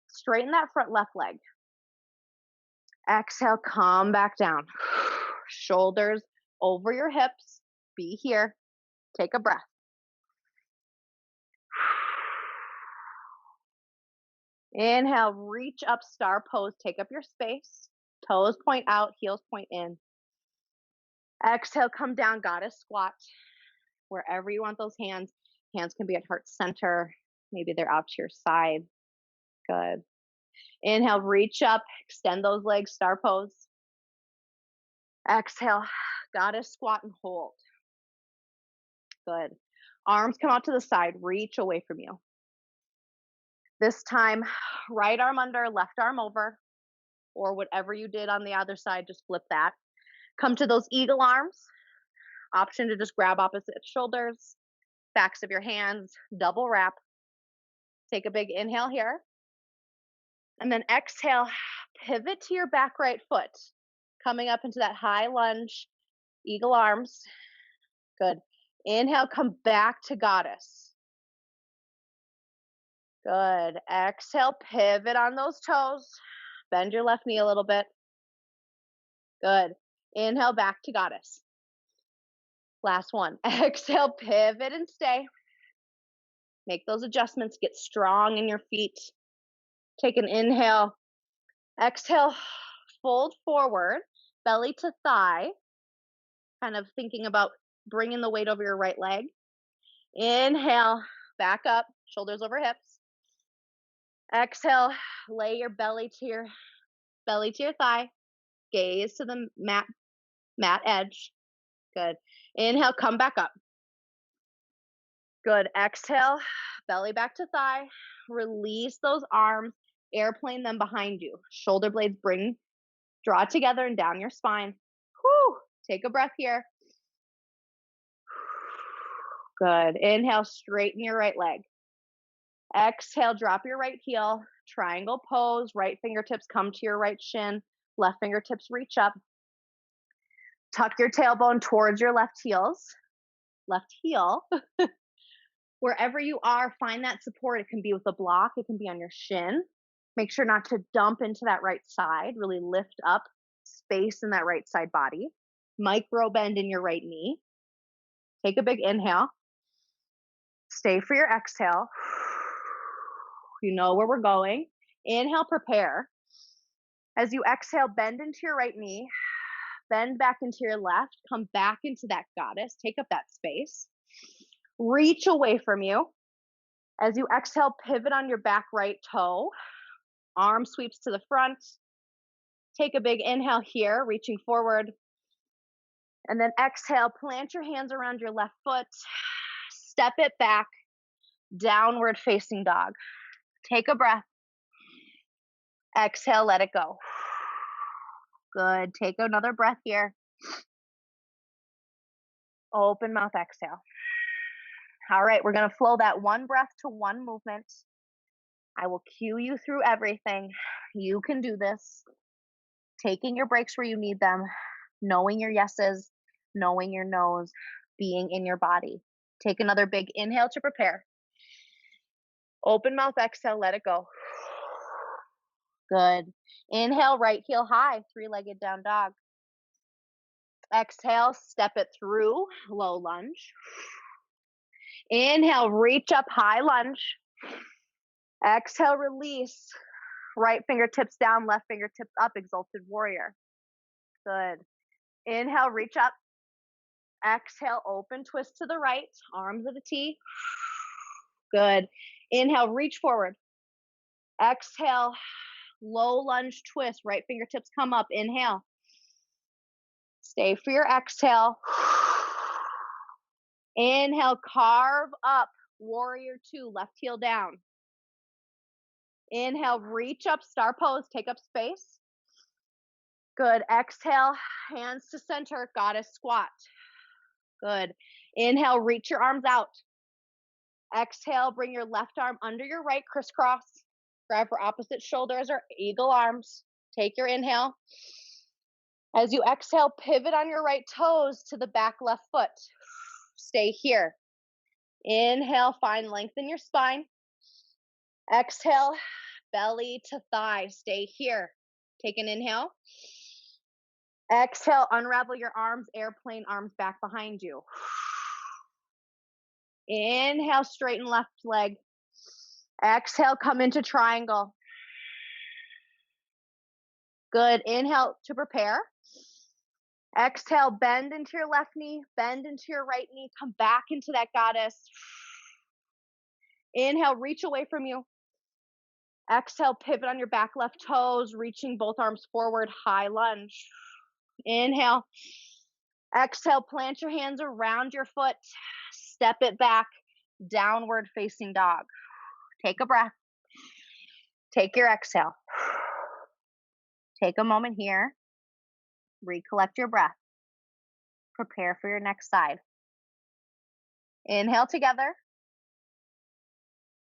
Straighten that front left leg. Exhale. Come back down. Shoulders over your hips. Be here. Take a breath. Inhale. Reach up, star pose. Take up your space. Toes point out. Heels point in. Exhale. Come down. Goddess squat. Wherever you want those hands. Hands can be at heart center. Maybe they're out to your side. Good. Inhale, reach up, extend those legs, star pose. Exhale, goddess squat and hold. Good. Arms come out to the side, reach away from you. This time, right arm under, left arm over, or whatever you did on the other side, just flip that. Come to those eagle arms. Option to just grab opposite shoulders, backs of your hands, double wrap. Take a big inhale here. And then exhale, pivot to your back right foot, coming up into that high lunge, eagle arms. Good. Inhale, come back to goddess. Good. Exhale, pivot on those toes. Bend your left knee a little bit. Good. Inhale, back to goddess. Last one. Exhale, pivot and stay. Make those adjustments. Get strong in your feet. Take an inhale. Exhale, fold forward, belly to thigh. Kind of thinking about bringing the weight over your right leg. Inhale, back up, shoulders over hips. Exhale, lay your belly to your thigh. Gaze to the mat edge. Good. Inhale, come back up. Good. Exhale, belly back to thigh. Release those arms, airplane them behind you. Shoulder blades draw together and down your spine. Whew. Take a breath here. Good. Inhale, straighten your right leg. Exhale, drop your right heel. Triangle pose. Right fingertips come to your right shin. Left fingertips reach up. Tuck your tailbone towards your left heel. Wherever you are, find that support. It can be with a block. It can be on your shin. Make sure not to dump into that right side. Really lift up space in that right side body. Micro bend in your right knee. Take a big inhale. Stay for your exhale. You know where we're going. Inhale, prepare. As you exhale, bend into your right knee. Bend back into your left. Come back into that goddess. Take up that space. Reach away from you. As you exhale, pivot on your back right toe. Arm sweeps to the front. Take a big inhale here, reaching forward. And then exhale, plant your hands around your left foot. Step it back, downward facing dog. Take a breath. Exhale, let it go. Good. Take another breath here. Open mouth, exhale. All right, we're going to flow that one breath to one movement. I will cue you through everything. You can do this. Taking your breaks where you need them, knowing your yeses, knowing your nos, being in your body. Take another big inhale to prepare. Open mouth, exhale, let it go. Good. Inhale, right heel high, three-legged down dog. Exhale, step it through, low lunge. Inhale, reach up, high lunge. Exhale, release. Right fingertips down, left fingertips up, exalted warrior. Good. Inhale, reach up. Exhale, open, twist to the right, arms at a T. Good. Inhale, reach forward. Exhale, low lunge twist, right fingertips come up. Inhale. Stay for your exhale. Inhale, carve up, warrior two, left heel down. Inhale, reach up, star pose, take up space. Good. Exhale, hands to center, goddess squat. Good. Inhale, reach your arms out. Exhale, bring your left arm under your right, crisscross. Grab for opposite shoulders or eagle arms. Take your inhale. As you exhale, pivot on your right toes to the back left foot. Stay here. Inhale, find length in your spine. Exhale, belly to thigh. Stay here. Take an inhale. Exhale, unravel your arms, airplane arms back behind you. Inhale, straighten left leg. Exhale, come into triangle. Good. Inhale to prepare. Exhale, bend into your left knee, bend into your right knee, come back into that goddess. Inhale, reach away from you. Exhale, pivot on your back left toes, reaching both arms forward, high lunge. Inhale. Exhale, plant your hands around your foot, step it back, downward facing dog. Take a breath. Take your exhale. Take a moment here. Recollect your breath. Prepare for your next side. Inhale together.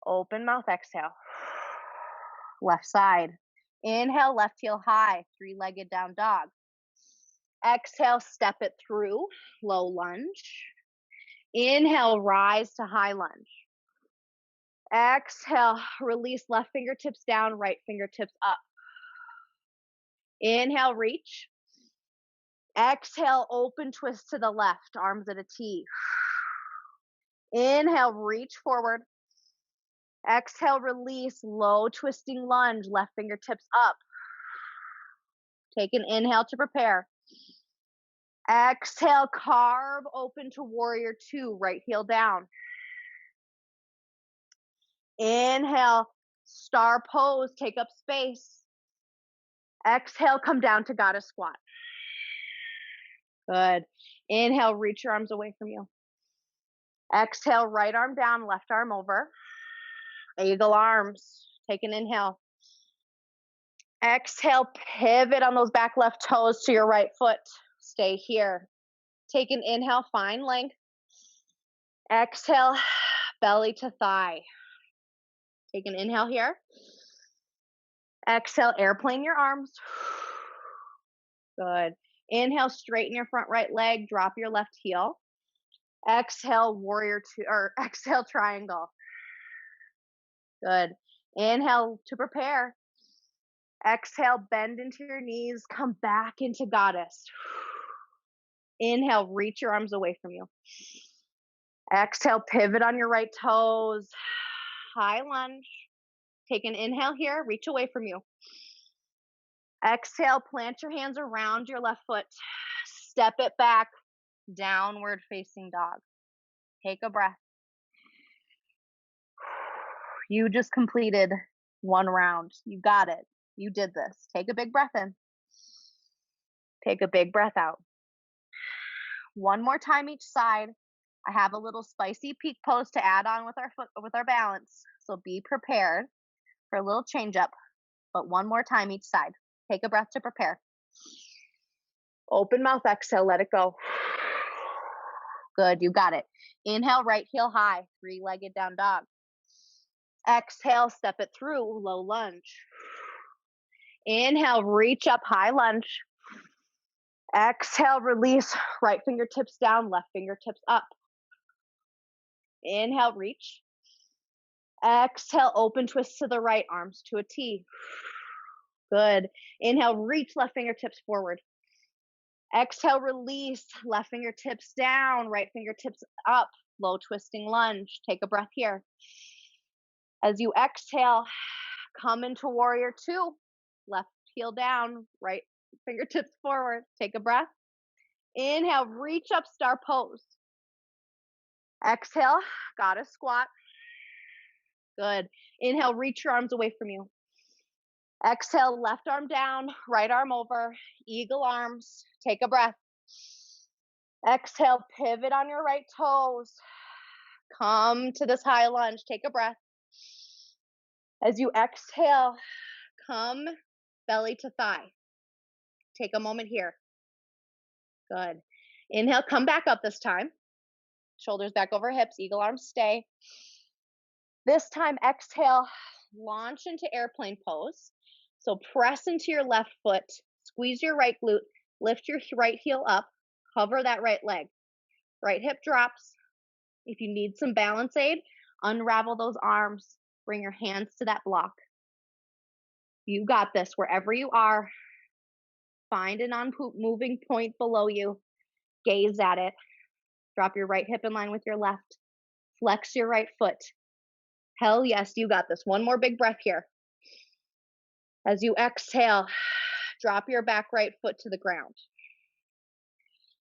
Open mouth, exhale. Left side. Inhale, left heel high, three-legged down dog. Exhale, step it through, low lunge. Inhale, rise to high lunge. Exhale, release left fingertips down, right fingertips up. Inhale, reach. Exhale, open twist to the left, arms at a T. Inhale, reach forward. Exhale, release, low twisting lunge, left fingertips up. Take an inhale to prepare. Exhale, carve open to warrior two, right heel down. Inhale, star pose, take up space. Exhale, come down to goddess squat. Good. Inhale, reach your arms away from you. Exhale, right arm down, left arm over. Eagle arms. Take an inhale. Exhale, pivot on those back left toes to your right foot. Stay here. Take an inhale, find length. Exhale, belly to thigh. Take an inhale here. Exhale, airplane your arms. Good. Inhale, straighten your front right leg, drop your left heel. Exhale, warrior two, or exhale, triangle. Good. Inhale to prepare. Exhale, bend into your knees, come back into goddess. Inhale, reach your arms away from you. Exhale, pivot on your right toes. High lunge. Take an inhale here, reach away from you. Exhale, plant your hands around your left foot. Step it back, downward facing dog. Take a breath. You just completed one round. You got it. You did this. Take a big breath in. Take a big breath out. One more time each side. I have a little spicy peak pose to add on with our balance. So be prepared for a little change up, but one more time each side. Take a breath to prepare. Open mouth, exhale, let it go. Good, you got it. Inhale, right heel high, three-legged down dog. Exhale, step it through, low lunge. Inhale, reach up, high lunge. Exhale, release, right fingertips down, left fingertips up. Inhale, reach. Exhale, open twist to the right, arms to a T. Good. Inhale, reach left fingertips forward. Exhale, release, left fingertips down, right fingertips up, low twisting lunge. Take a breath here. As you exhale, come into warrior two. Left heel down, right fingertips forward. Take a breath. Inhale, reach up, star pose. Exhale, goddess squat. Good. Inhale, reach your arms away from you. Exhale, left arm down, right arm over, eagle arms. Take a breath. Exhale, pivot on your right toes. Come to this high lunge. Take a breath. As you exhale, come belly to thigh. Take a moment here. Good. Inhale, come back up this time. Shoulders back over hips, eagle arms stay. This time, exhale, launch into airplane pose. So press into your left foot, squeeze your right glute, lift your right heel up, cover that right leg. Right hip drops. If you need some balance aid, unravel those arms, bring your hands to that block. You got this. Wherever you are, find an unmoving point below you, gaze at it, drop your right hip in line with your left, flex your right foot. Hell yes, you got this. One more big breath here. As you exhale, drop your back right foot to the ground.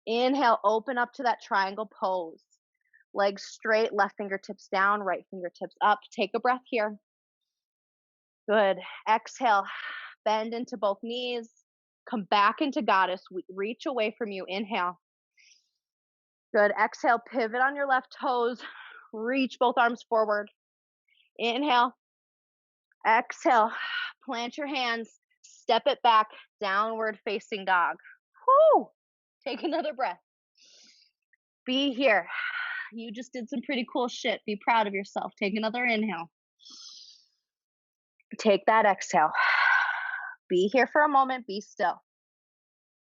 Inhale, open up to that triangle pose. Legs straight, left fingertips down, right fingertips up. Take a breath here. Good. Exhale, bend into both knees. Come back into goddess. Reach away from you. Inhale. Good. Exhale, pivot on your left toes. Reach both arms forward. Inhale. Exhale, plant your hands. Step it back, downward facing dog. Whoo! Take another breath. Be here. You just did some pretty cool shit. Be proud of yourself. Take another inhale. Take that exhale. Be here for a moment. Be still.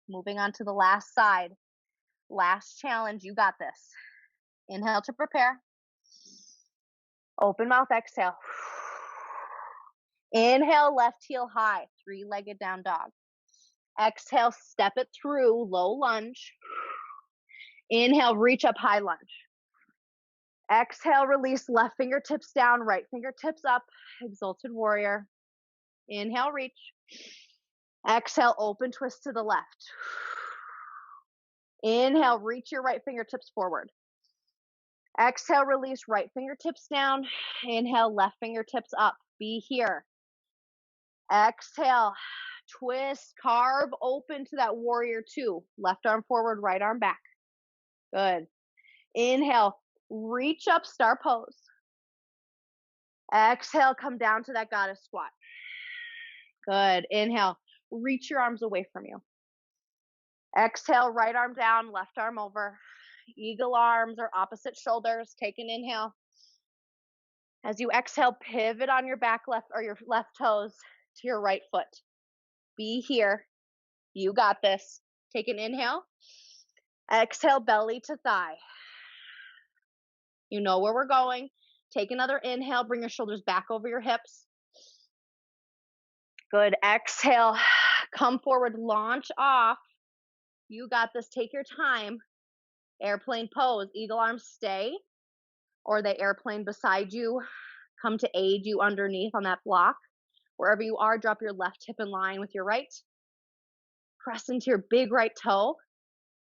Moving on to the last side. Last challenge. You got this. Inhale to prepare. Open mouth, exhale. Inhale, left heel high. Three-legged down dog. Exhale, step it through. Low lunge. Inhale, reach up, high lunge. Exhale, release, left fingertips down, right fingertips up, exalted warrior. Inhale, reach. Exhale, open twist to the left. Inhale, reach your right fingertips forward. Exhale, release, right fingertips down. Inhale, left fingertips up. Be here. Exhale, twist, carve open to that warrior two. Left arm forward, right arm back. Good. Inhale, reach up, star pose. Exhale, come down to that goddess squat. Good. Inhale, reach your arms away from you. Exhale, right arm down, left arm over. Eagle arms or opposite shoulders. Take an inhale. As you exhale, pivot on your back left or your left toes to your right foot. Be here. You got this. Take an inhale. Exhale, belly to thigh. You know where we're going. Take another inhale. Bring your shoulders back over your hips. Good. Exhale. Come forward. Launch off. You got this. Take your time. Airplane pose. Eagle arms stay. Or the airplane beside you. Come to aid you underneath on that block. Wherever you are, drop your left hip in line with your right. Press into your big right toe.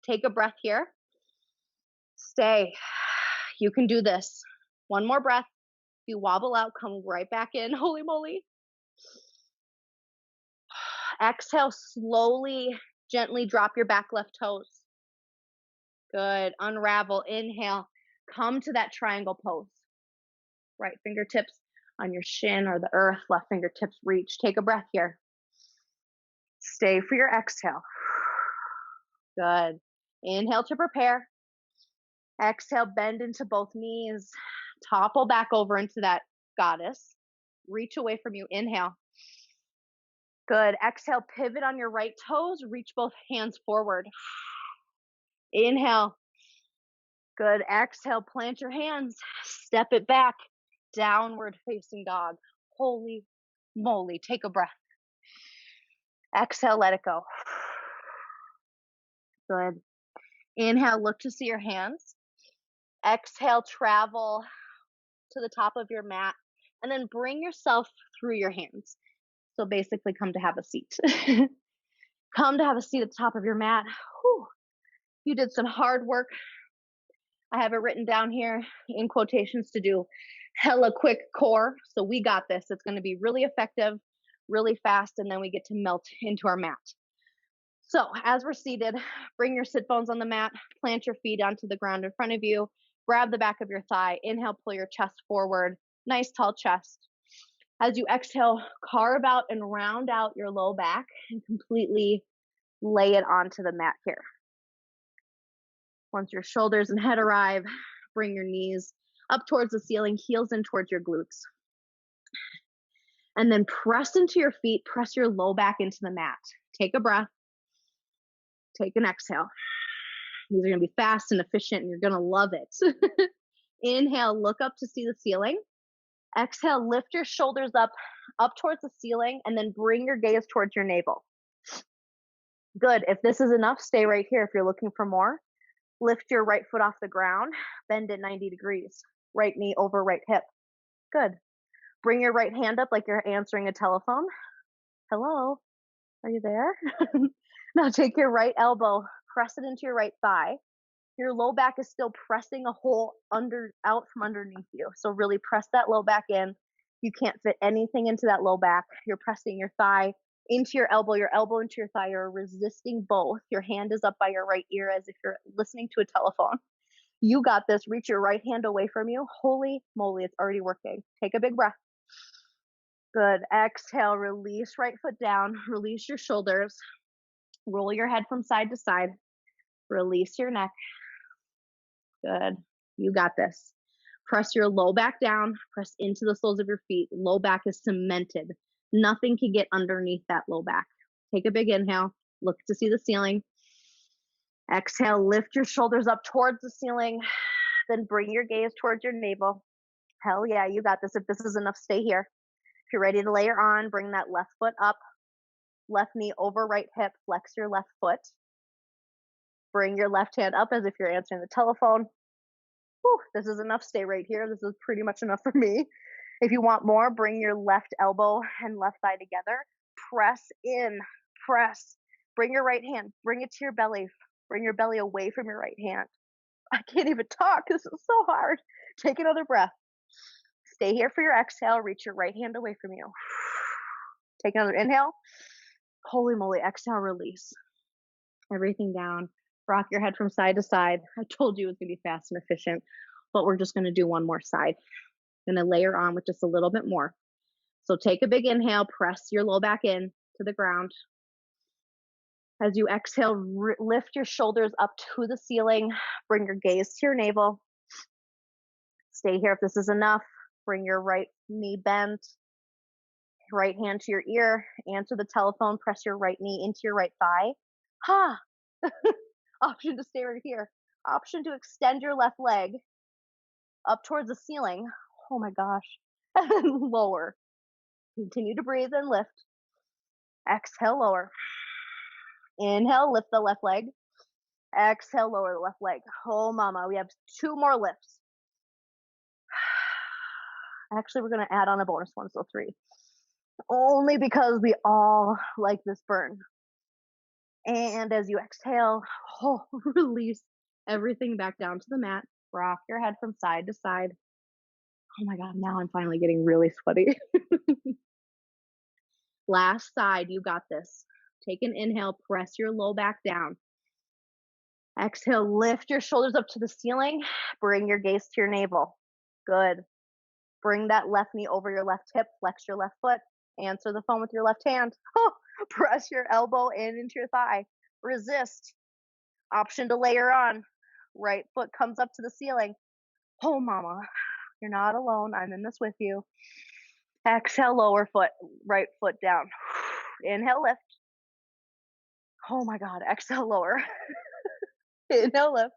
Take a breath here. Stay. You can do this. One more breath. You wobble out, come right back in. Holy moly. Exhale, slowly, gently drop your back left toes. Good. Unravel. Inhale. Come to that triangle pose. Right fingertips on your shin or the earth. Left fingertips reach. Take a breath here. Stay for your exhale. Good. Inhale to prepare. Exhale, bend into both knees. Topple back over into that goddess. Reach away from you. Inhale. Good. Exhale, pivot on your right toes. Reach both hands forward. Inhale. Good. Exhale, plant your hands. Step it back. Downward facing dog. Holy moly. Take a breath. Exhale, let it go. Good. Inhale, look to see your hands. Exhale, travel to the top of your mat. And then bring yourself through your hands. So basically, come to have a seat. Come to have a seat at the top of your mat. Whew. You did some hard work. I have it written down here in quotations to do hella quick core. So we got this. It's going to be really effective, really fast, and then we get to melt into our mat. So as we're seated, bring your sit bones on the mat, plant your feet onto the ground in front of you, grab the back of your thigh, inhale, pull your chest forward, nice tall chest. As you exhale, carve out and round out your low back and completely lay it onto the mat here. Once your shoulders and head arrive, bring your knees up towards the ceiling, heels in towards your glutes. And then press into your feet, press your low back into the mat. Take a breath. Take an exhale. These are going to be fast and efficient, and you're going to love it. Inhale, look up to see the ceiling. Exhale, lift your shoulders up towards the ceiling, and then bring your gaze towards your navel. Good. If this is enough, stay right here. If you're looking for more, lift your right foot off the ground, bend it 90 degrees. Right knee over right hip. Good. Bring your right hand up like you're answering a telephone. Hello, are you there? Now take your right elbow, press it into your right thigh. Your low back is still pressing a hole out from underneath you. So really press that low back in. You can't fit anything into that low back. You're pressing your thigh into your elbow into your thigh. You're resisting both. Your hand is up by your right ear as if you're listening to a telephone. You got this. Reach your right hand away from you. Holy moly, it's already working. Take a big breath. Good. Exhale, release right foot down. Release your shoulders. Roll your head from side to side. Release your neck. Good. You got this. Press your low back down. Press into the soles of your feet. Low back is cemented. Nothing can get underneath that low back. Take a big inhale. Look to see the ceiling. Exhale, lift your shoulders up towards the ceiling. Then bring your gaze towards your navel. Hell yeah, you got this. If this is enough, stay here. If you're ready to layer on, bring that left foot up. Left knee over right hip. Flex your left foot. Bring your left hand up as if you're answering the telephone. Whew, this is enough. Stay right here. This is pretty much enough for me. If you want more, bring your left elbow and left thigh together. Press in. Press. Bring your right hand. Bring it to your belly. Bring your belly away from your right hand. I can't even talk. This is so hard. Take another breath. Stay here for your exhale. Reach your right hand away from you. Take another inhale. Holy moly. Exhale, release. Everything down. Rock your head from side to side. I told you it was going to be fast and efficient, but we're just going to do one more side. Going to layer on with just a little bit more. So take a big inhale, press your low back in to the ground. As you exhale, lift your shoulders up to the ceiling. Bring your gaze to your navel. Stay here if this is enough. Bring your right knee bent, right hand to your ear. Answer the telephone. Press your right knee into your right thigh. Ha! Option to stay right here. Option to extend your left leg up towards the ceiling. Oh my gosh. And then lower. Continue to breathe and lift. Exhale, lower. Inhale, lift the left leg. Exhale, lower the left leg. Oh mama, we have 2 more lifts. Actually, we're going to add on a bonus one, so 3. Only because we all like this burn. And as you exhale, release everything back down to the mat. Rock your head from side to side. Oh my God, now I'm finally getting really sweaty. Last side, you got this. Take an inhale, press your low back down. Exhale, lift your shoulders up to the ceiling. Bring your gaze to your navel. Good. Bring that left knee over your left hip. Flex your left foot. Answer the phone with your left hand. Press your elbow in into your thigh. Resist. Option to layer on. Right foot comes up to the ceiling. Oh, mama, you're not alone. I'm in this with you. Exhale, lower foot, right foot down. Inhale, lift. Oh my God, exhale, lower. Inhale, lift.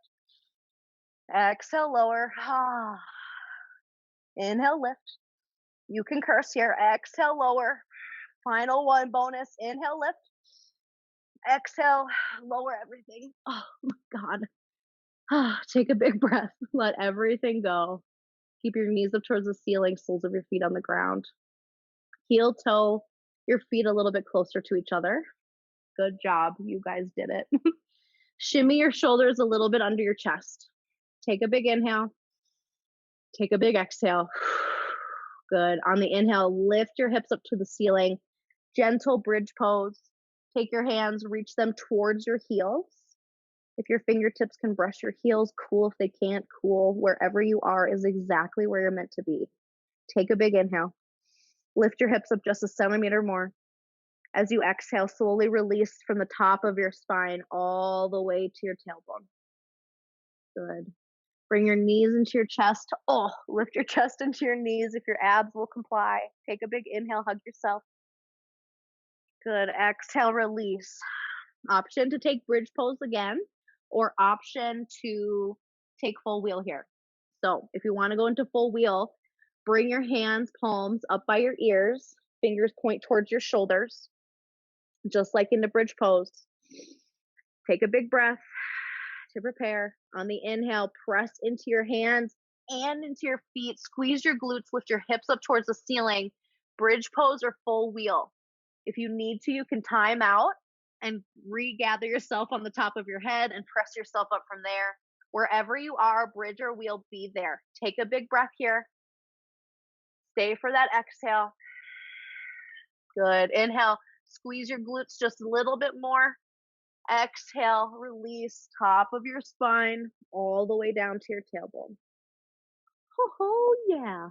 Exhale, lower. Inhale, lift. You can curse here. Exhale, lower. Final one, bonus. Inhale, lift. Exhale, lower everything. Oh my God. Take a big breath. Let everything go. Keep your knees up towards the ceiling, soles of your feet on the ground. Heel toe your feet a little bit closer to each other. Good job. You guys did it. Shimmy your shoulders a little bit under your chest. Take a big inhale. Take a big exhale. Good. On the inhale, lift your hips up to the ceiling. Gentle bridge pose. Take your hands, reach them towards your heels. If your fingertips can brush your heels, cool. If they can't, cool. Wherever you are is exactly where you're meant to be. Take a big inhale. Lift your hips up just a centimeter more. As you exhale, slowly release from the top of your spine all the way to your tailbone. Good. Bring your knees into your chest. Lift your chest into your knees if your abs will comply. Take a big inhale, hug yourself. Good. Exhale, release. Option to take bridge pose again, or option to take full wheel here. So if you want to go into full wheel, bring your hands, palms up by your ears, fingers point towards your shoulders, just like in the bridge pose. Take a big breath to prepare. On the inhale, press into your hands and into your feet. Squeeze your glutes, lift your hips up towards the ceiling. Bridge pose or full wheel. If you need to, you can time out and regather yourself on the top of your head and press yourself up from there. Wherever you are, bridge or wheel, be there. Take a big breath here. Stay for that exhale. Good. Inhale, squeeze your glutes just a little bit more. Exhale, release top of your spine all the way down to your tailbone. Oh, yeah.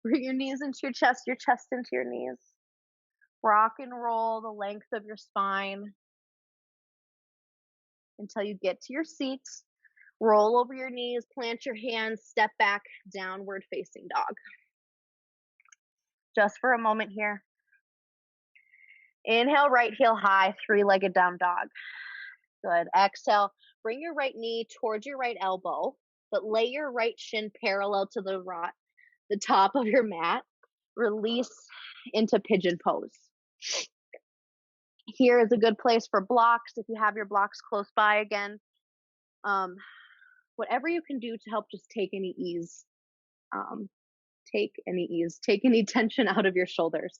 Bring your knees into your chest into your knees. Rock and roll the length of your spine until you get to your seat. Roll over your knees, plant your hands, step back, downward facing dog. Just for a moment here. Inhale, right heel high, three-legged down dog. Good. Exhale, bring your right knee towards your right elbow, but lay your right shin parallel to the top of your mat. Release into pigeon pose. Here is a good place for blocks. If you have your blocks close by again, whatever you can do to help just take any ease, take any tension out of your shoulders.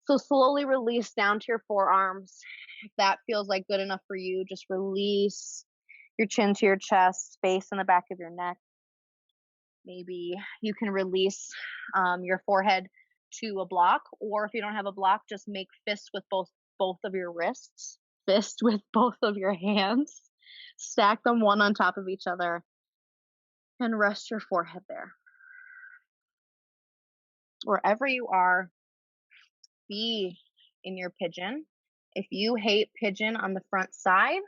So slowly release down to your forearms. If that feels like good enough for you, just release your chin to your chest, space in the back of your neck. Maybe you can release your forehead to a block, or if you don't have a block, just make fists with both of your wrists, fist with both of your hands, stack them one on top of each other, and rest your forehead there. Wherever you are, be in your pigeon. If you hate pigeon on the front side,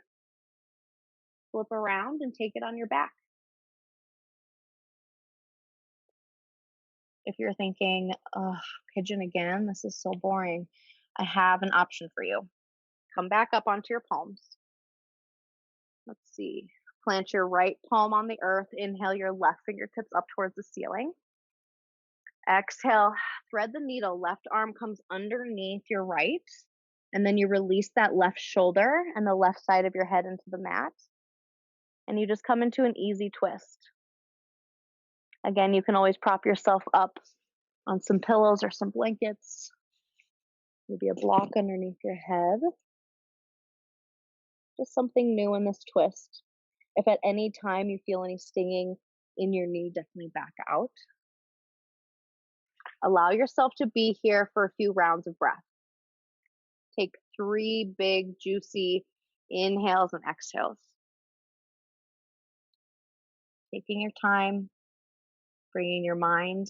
flip around and take it on your back. If you're thinking, oh, pigeon again, this is so boring, I have an option for you. Come back up onto your palms. Let's see. Plant your right palm on the earth. Inhale your left fingertips up towards the ceiling. Exhale, thread the needle. Left arm comes underneath your right. And then you release that left shoulder and the left side of your head into the mat. And you just come into an easy twist. Again, you can always prop yourself up on some pillows or some blankets. Maybe a block underneath your head. Just something new in this twist. If at any time you feel any stinging in your knee, definitely back out. Allow yourself to be here for a few rounds of breath. Take 3 big, juicy inhales and exhales. Taking your time, bringing your mind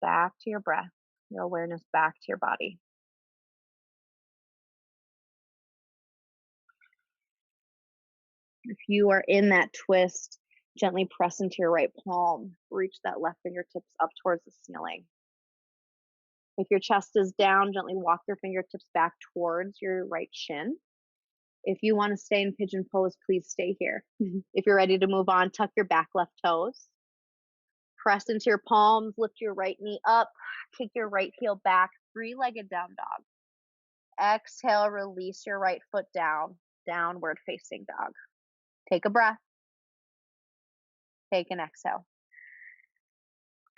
back to your breath, your awareness back to your body. If you are in that twist, gently press into your right palm. Reach that left fingertips up towards the ceiling. If your chest is down, gently walk your fingertips back towards your right shin. If you want to stay in pigeon pose, please stay here. If you're ready to move on, tuck your back left toes. Press into your palms, lift your right knee up, kick your right heel back, three-legged down dog. Exhale, release your right foot down, downward facing dog. Take a breath. Take an exhale.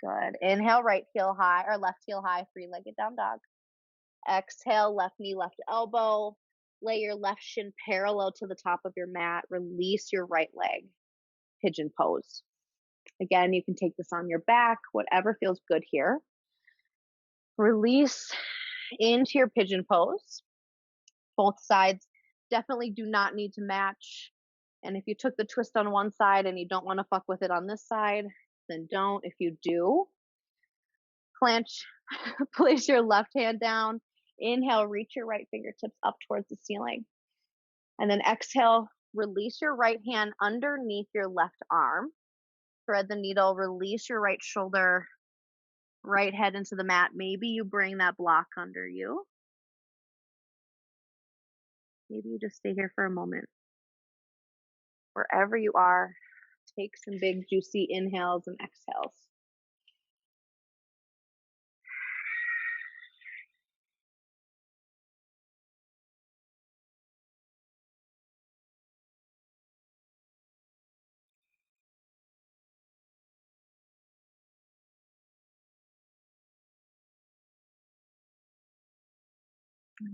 Good. Inhale, right heel high or left heel high, three-legged down dog. Exhale, left knee, left elbow. Lay your left shin parallel to the top of your mat. Release your right leg. Pigeon pose. Again, you can take this on your back, whatever feels good here. Release into your pigeon pose. Both sides definitely do not need to match. And if you took the twist on one side and you don't want to fuck with it on this side, then don't. If you do, place your left hand down. Inhale, reach your right fingertips up towards the ceiling. And then exhale, release your right hand underneath your left arm. Thread the needle, release your right shoulder, right head into the mat. Maybe you bring that block under you. Maybe you just stay here for a moment. Wherever you are, take some big juicy inhales and exhales.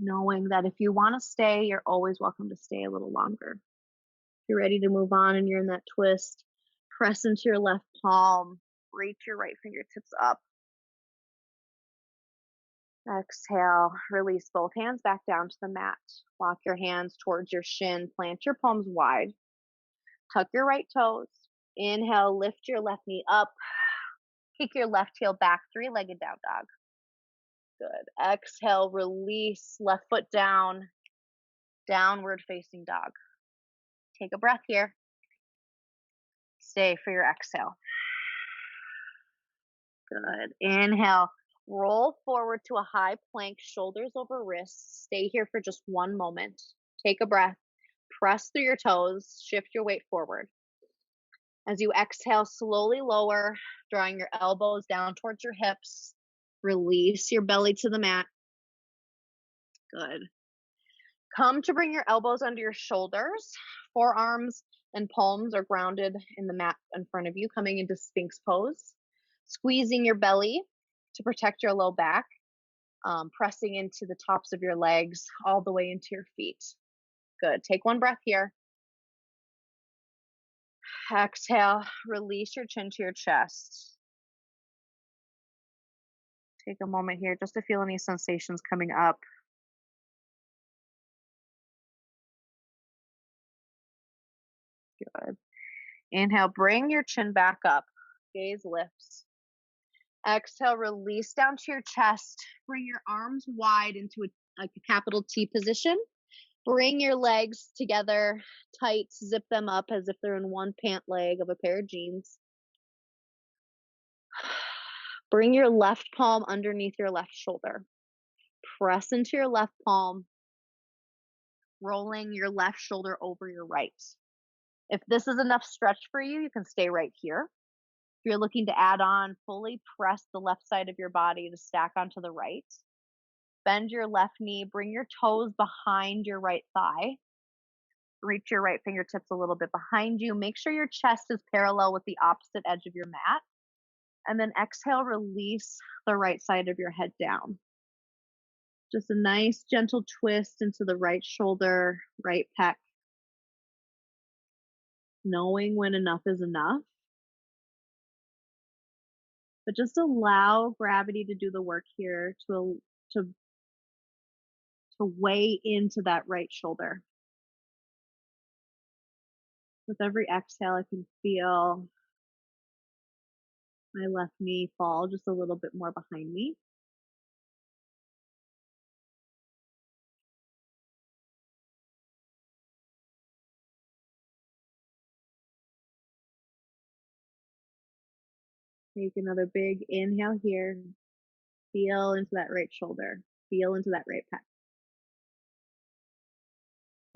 Knowing that if you want to stay, you're always welcome to stay a little longer. If you're ready to move on and you're in that twist, press into your left palm, reach your right fingertips up. Exhale, release both hands back down to the mat. Walk your hands towards your shin, plant your palms wide. Tuck your right toes. Inhale, lift your left knee up. Kick your left heel back, three-legged down dog. Good. Exhale, release, left foot down, downward facing dog. Take a breath here. Stay for your exhale. Good. Inhale, roll forward to a high plank, shoulders over wrists. Stay here for just one moment. Take a breath. Press through your toes. Shift your weight forward. As you exhale, slowly lower, drawing your elbows down towards your hips. Release your belly to the mat. Good. Come to bring your elbows under your shoulders. Forearms and palms are grounded in the mat in front of you, coming into Sphinx pose. Squeezing your belly to protect your low back. Pressing into the tops of your legs all the way into your feet. Good. Take one breath here. Exhale, release your chin to your chest. Take a moment here just to feel any sensations coming up. Good. Inhale, bring your chin back up. Gaze lifts. Exhale, release down to your chest. Bring your arms wide into a capital T position. Bring your legs together tight, zip them up as if they're in one pant leg of a pair of jeans. Bring your left palm underneath your left shoulder. Press into your left palm, rolling your left shoulder over your right. If this is enough stretch for you, you can stay right here. If you're looking to add on, fully press the left side of your body to stack onto the right. Bend your left knee, bring your toes behind your right thigh. Reach your right fingertips a little bit behind you. Make sure your chest is parallel with the opposite edge of your mat. And then exhale, release the right side of your head down. Just a nice gentle twist into the right shoulder, right pec. Knowing when enough is enough. But just allow gravity to do the work here to weigh into that right shoulder. With every exhale, I can feel my left knee fall just a little bit more behind me. Take another big inhale here. Feel into that right shoulder. Feel into that right pec.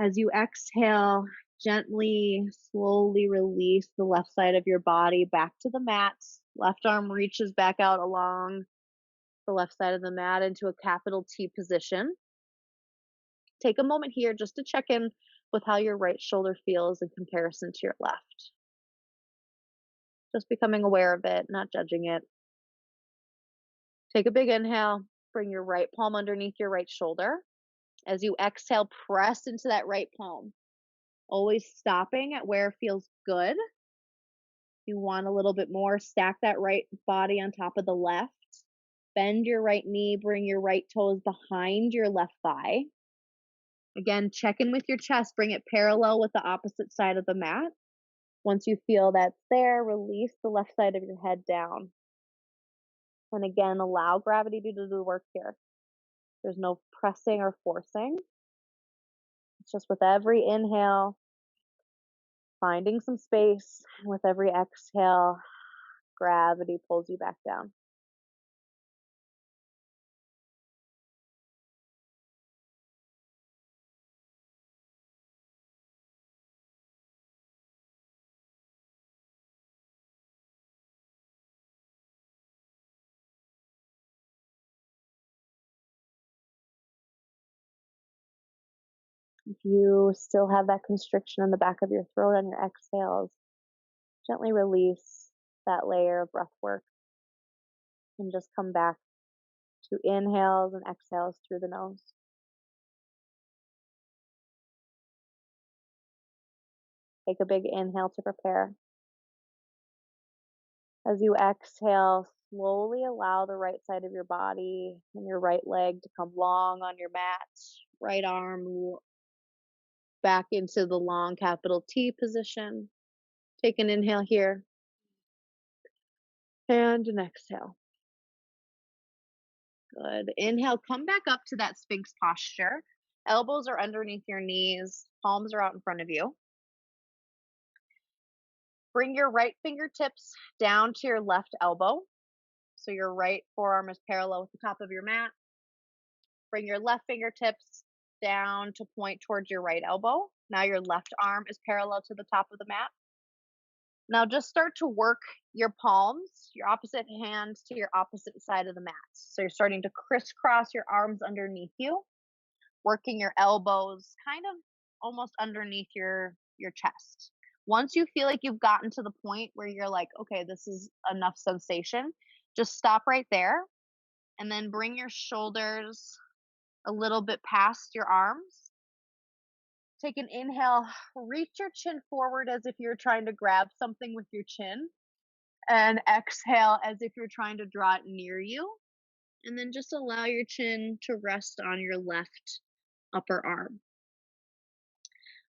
As you exhale, gently, slowly release the left side of your body back to the mat. Left arm reaches back out along the left side of the mat into a capital T position. Take a moment here just to check in with how your right shoulder feels in comparison to your left. Just becoming aware of it, not judging it. Take a big inhale. Bring your right palm underneath your right shoulder. As you exhale, press into that right palm. Always stopping at where it feels good. You want a little bit more, stack that right body on top of the left. Bend your right knee, bring your right toes behind your left thigh. Again, check in with your chest, bring it parallel with the opposite side of the mat. Once you feel that's there, release the left side of your head down. And again, allow gravity to do the work here. There's no pressing or forcing. It's just with every inhale, finding some space. With every exhale, gravity pulls you back down. If you still have that constriction in the back of your throat on your exhales, gently release that layer of breath work and just come back to inhales and exhales through the nose. Take a big inhale to prepare. As you exhale, slowly allow the right side of your body and your right leg to come long on your mat. Right arm back into the long capital T position. Take an inhale here and an exhale. Good. Inhale, come back up to that Sphinx posture. Elbows are underneath your knees, palms are out in front of you. Bring your right fingertips down to your left elbow. So your right forearm is parallel with the top of your mat. Bring your left fingertips down to point towards your right elbow. Now your left arm is parallel to the top of the mat. Now just start to work your palms, your opposite hands to your opposite side of the mat. So you're starting to crisscross your arms underneath you, working your elbows kind of almost underneath your chest. Once you feel like you've gotten to the point where you're like, okay, this is enough sensation, just stop right there and then bring your shoulders a little bit past your arms. Take an inhale, reach your chin forward as if you're trying to grab something with your chin, and exhale as if you're trying to draw it near you. And then just allow your chin to rest on your left upper arm.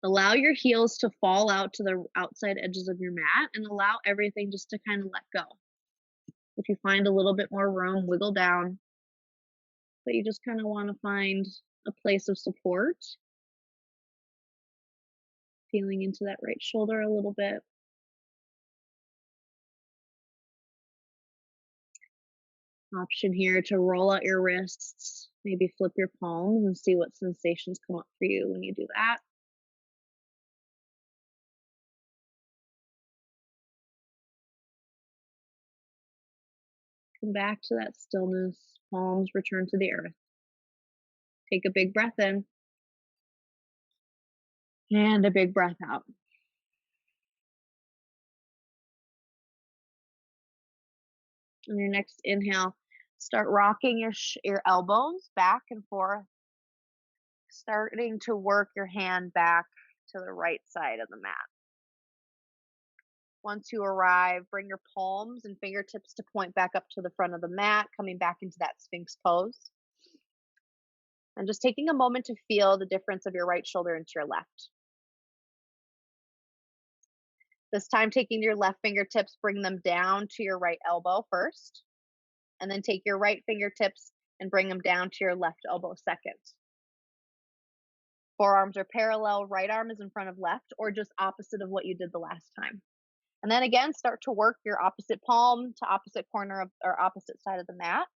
Allow your heels to fall out to the outside edges of your mat and allow everything just to kind of let go. If you find a little bit more room, wiggle down. But you just kind of want to find a place of support. Feeling into that right shoulder a little bit. Option here to roll out your wrists, maybe flip your palms and see what sensations come up for you when you do that. Come back to that stillness, palms return to the earth. Take a big breath in and a big breath out. On your next inhale, start rocking your elbows back and forth, starting to work your hand back to the right side of the mat. Once you arrive, bring your palms and fingertips to point back up to the front of the mat, coming back into that Sphinx pose. And just taking a moment to feel the difference of your right shoulder into your left. This time, taking your left fingertips, bring them down to your right elbow first, and then take your right fingertips and bring them down to your left elbow second. Forearms are parallel, right arm is in front of left, or just opposite of what you did the last time. And then again, start to work your opposite palm to opposite corner of or opposite side of the mat,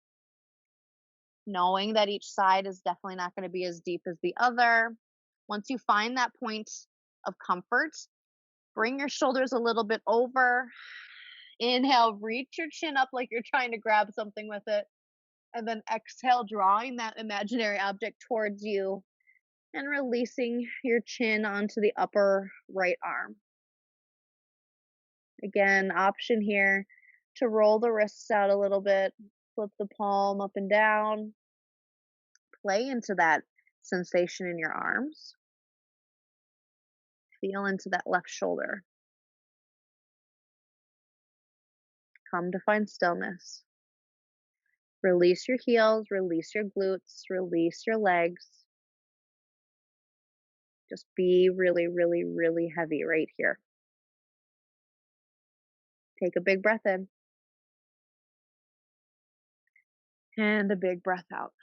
knowing that each side is definitely not going to be as deep as the other. Once you find that point of comfort, bring your shoulders a little bit over. Inhale, reach your chin up like you're trying to grab something with it. And then exhale, drawing that imaginary object towards you and releasing your chin onto the upper right arm. Again, option here to roll the wrists out a little bit, flip the palm up and down, play into that sensation in your arms. Feel into that left shoulder. Come to find stillness. Release your heels, release your glutes, release your legs. Just be really, really, really heavy right here. Take a big breath in. And a big breath out.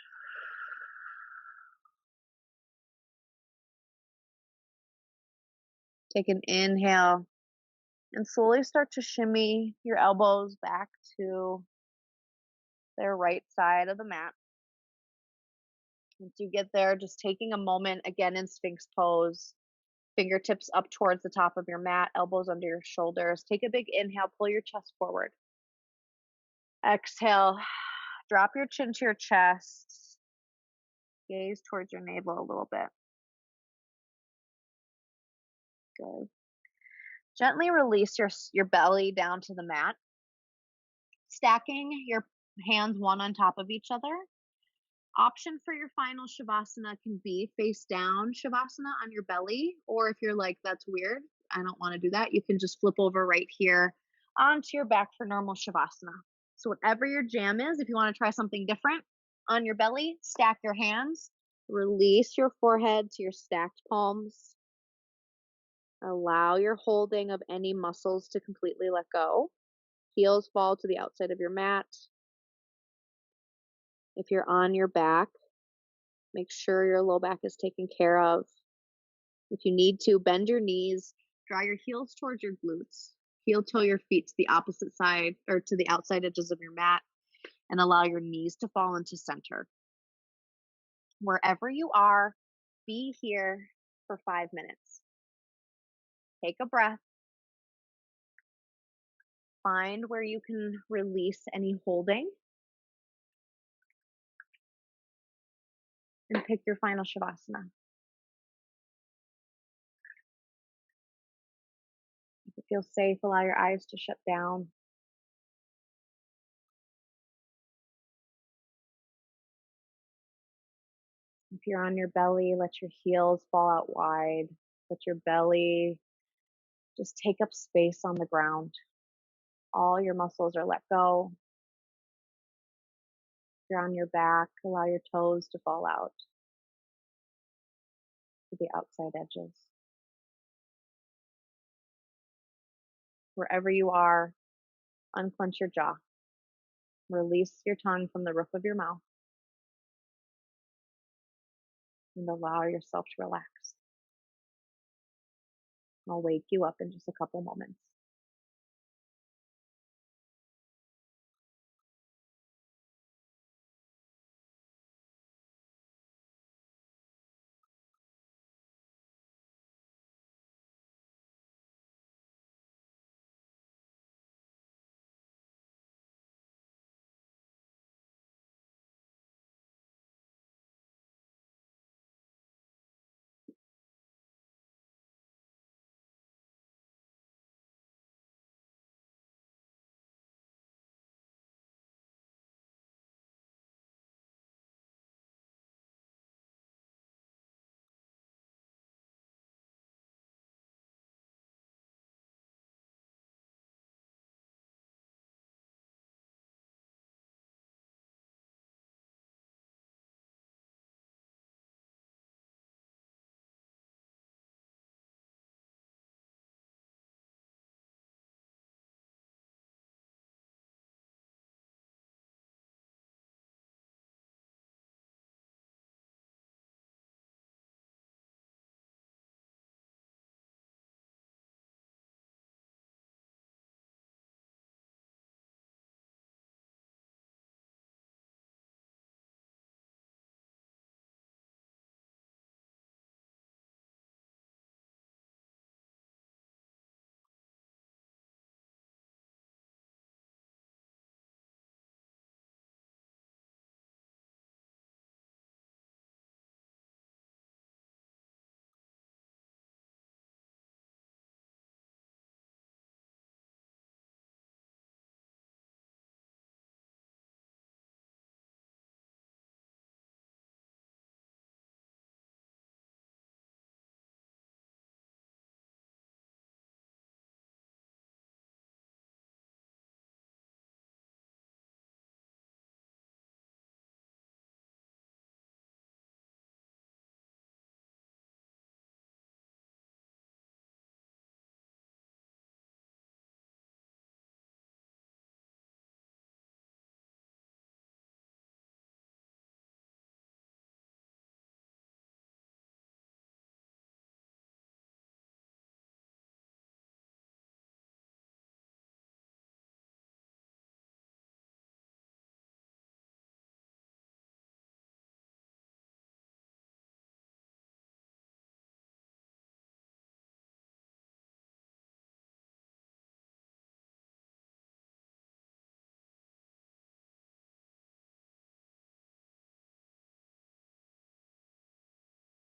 Take an inhale and slowly start to shimmy your elbows back to their right side of the mat. Once you get there, just taking a moment again in Sphinx pose, fingertips up towards the top of your mat, elbows under your shoulders. Take a big inhale, pull your chest forward. Exhale, drop your chin to your chest. Gaze towards your navel a little bit. Good. Gently release your belly down to the mat, stacking your hands one on top of each other. Option for your final Shavasana can be face down Shavasana on your belly, or if you're like, that's weird, I don't want to do that, you can just flip over right here onto your back for normal Shavasana. So whatever your jam is, if you want to try something different, on your belly, stack your hands, release your forehead to your stacked palms. Allow your holding of any muscles to completely let go. Heels fall to the outside of your mat. If you're on your back, make sure your low back is taken care of. If you need to, bend your knees, draw your heels towards your glutes, heel toe your feet to the opposite side or to the outside edges of your mat, and allow your knees to fall into center. Wherever you are, be here for 5 minutes. Take a breath. Find where you can release any holding and pick your final Shavasana. If it feels safe, allow your eyes to shut down. If you're on your belly, let your heels fall out wide. Let your belly just take up space on the ground. All your muscles are let go. If you're on your back, allow your toes to fall out to the outside edges. Wherever you are, unclench your jaw. Release your tongue from the roof of your mouth and allow yourself to relax. I'll wake you up in just a couple moments.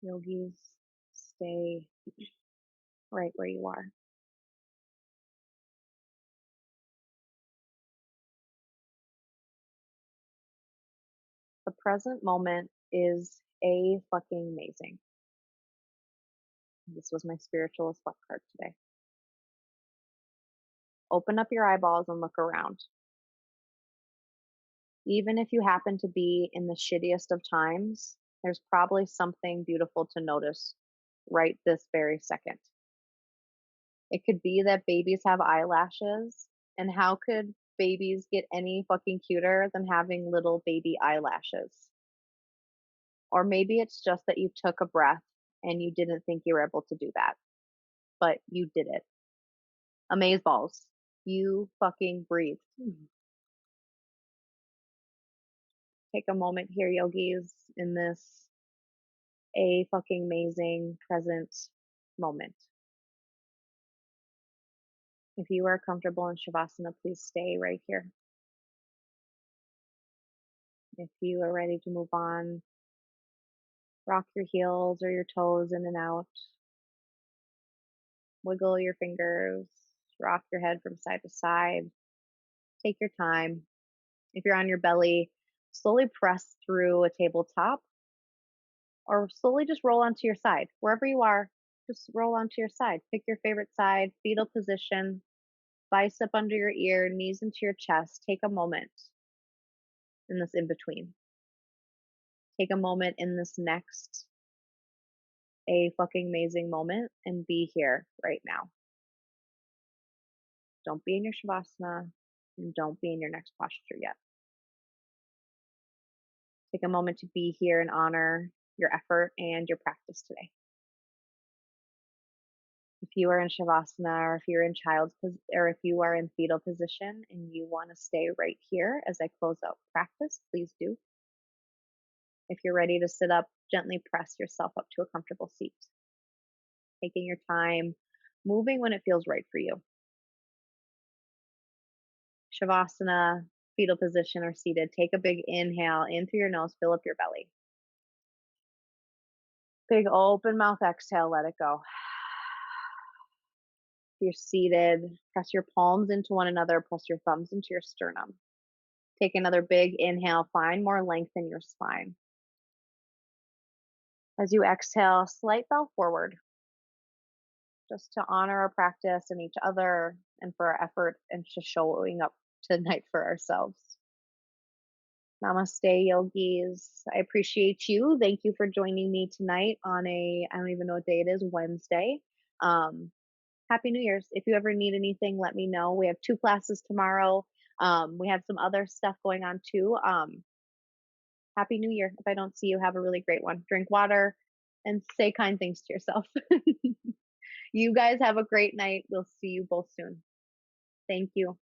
Yogis, stay right where you are. The present moment is a fucking amazing. This was my spiritualist luck card today. Open up your eyeballs and look around. Even if you happen to be in the shittiest of times, there's probably something beautiful to notice right this very second. It could be that babies have eyelashes, and how could babies get any fucking cuter than having little baby eyelashes? Or maybe it's just that you took a breath and you didn't think you were able to do that, but you did it. Amaze balls. You fucking breathed. Take a moment here, yogis, in this a fucking amazing present moment. If you are comfortable in Shavasana, please stay right here. If you are ready to move on, rock your heels or your toes in and out. Wiggle your fingers. Rock your head from side to side. Take your time. If you're on your belly, slowly press through a tabletop or slowly just roll onto your side. Wherever you are, just roll onto your side. Pick your favorite side, fetal position, bicep under your ear, knees into your chest. Take a moment in this in between. Take a moment in this next a fucking amazing moment and be here right now. Don't be in your Shavasana and don't be in your next posture yet. Take a moment to be here and honor your effort and your practice today. If you are in Shavasana or if you're in or if you are in fetal position and you want to stay right here as I close out practice, please do. If you're ready to sit up, gently press yourself up to a comfortable seat. Taking your time, moving when it feels right for you. Shavasana, fetal position, or seated. Take a big inhale in through your nose, fill up your belly. Big open mouth exhale, let it go. If you're seated, press your palms into one another, press your thumbs into your sternum. Take another big inhale, find more length in your spine. As you exhale, slight bow forward, just to honor our practice and each other and for our effort and just showing up tonight for ourselves. Namaste, yogis. I appreciate you. Thank you for joining me tonight on I don't even know what day it is, Wednesday. Happy New Year's. If you ever need anything, let me know. We have 2 classes tomorrow. We have some other stuff going on too. Happy New Year. If I don't see you, have a really great one. Drink water and say kind things to yourself. You guys have a great night. We'll see you both soon. Thank you.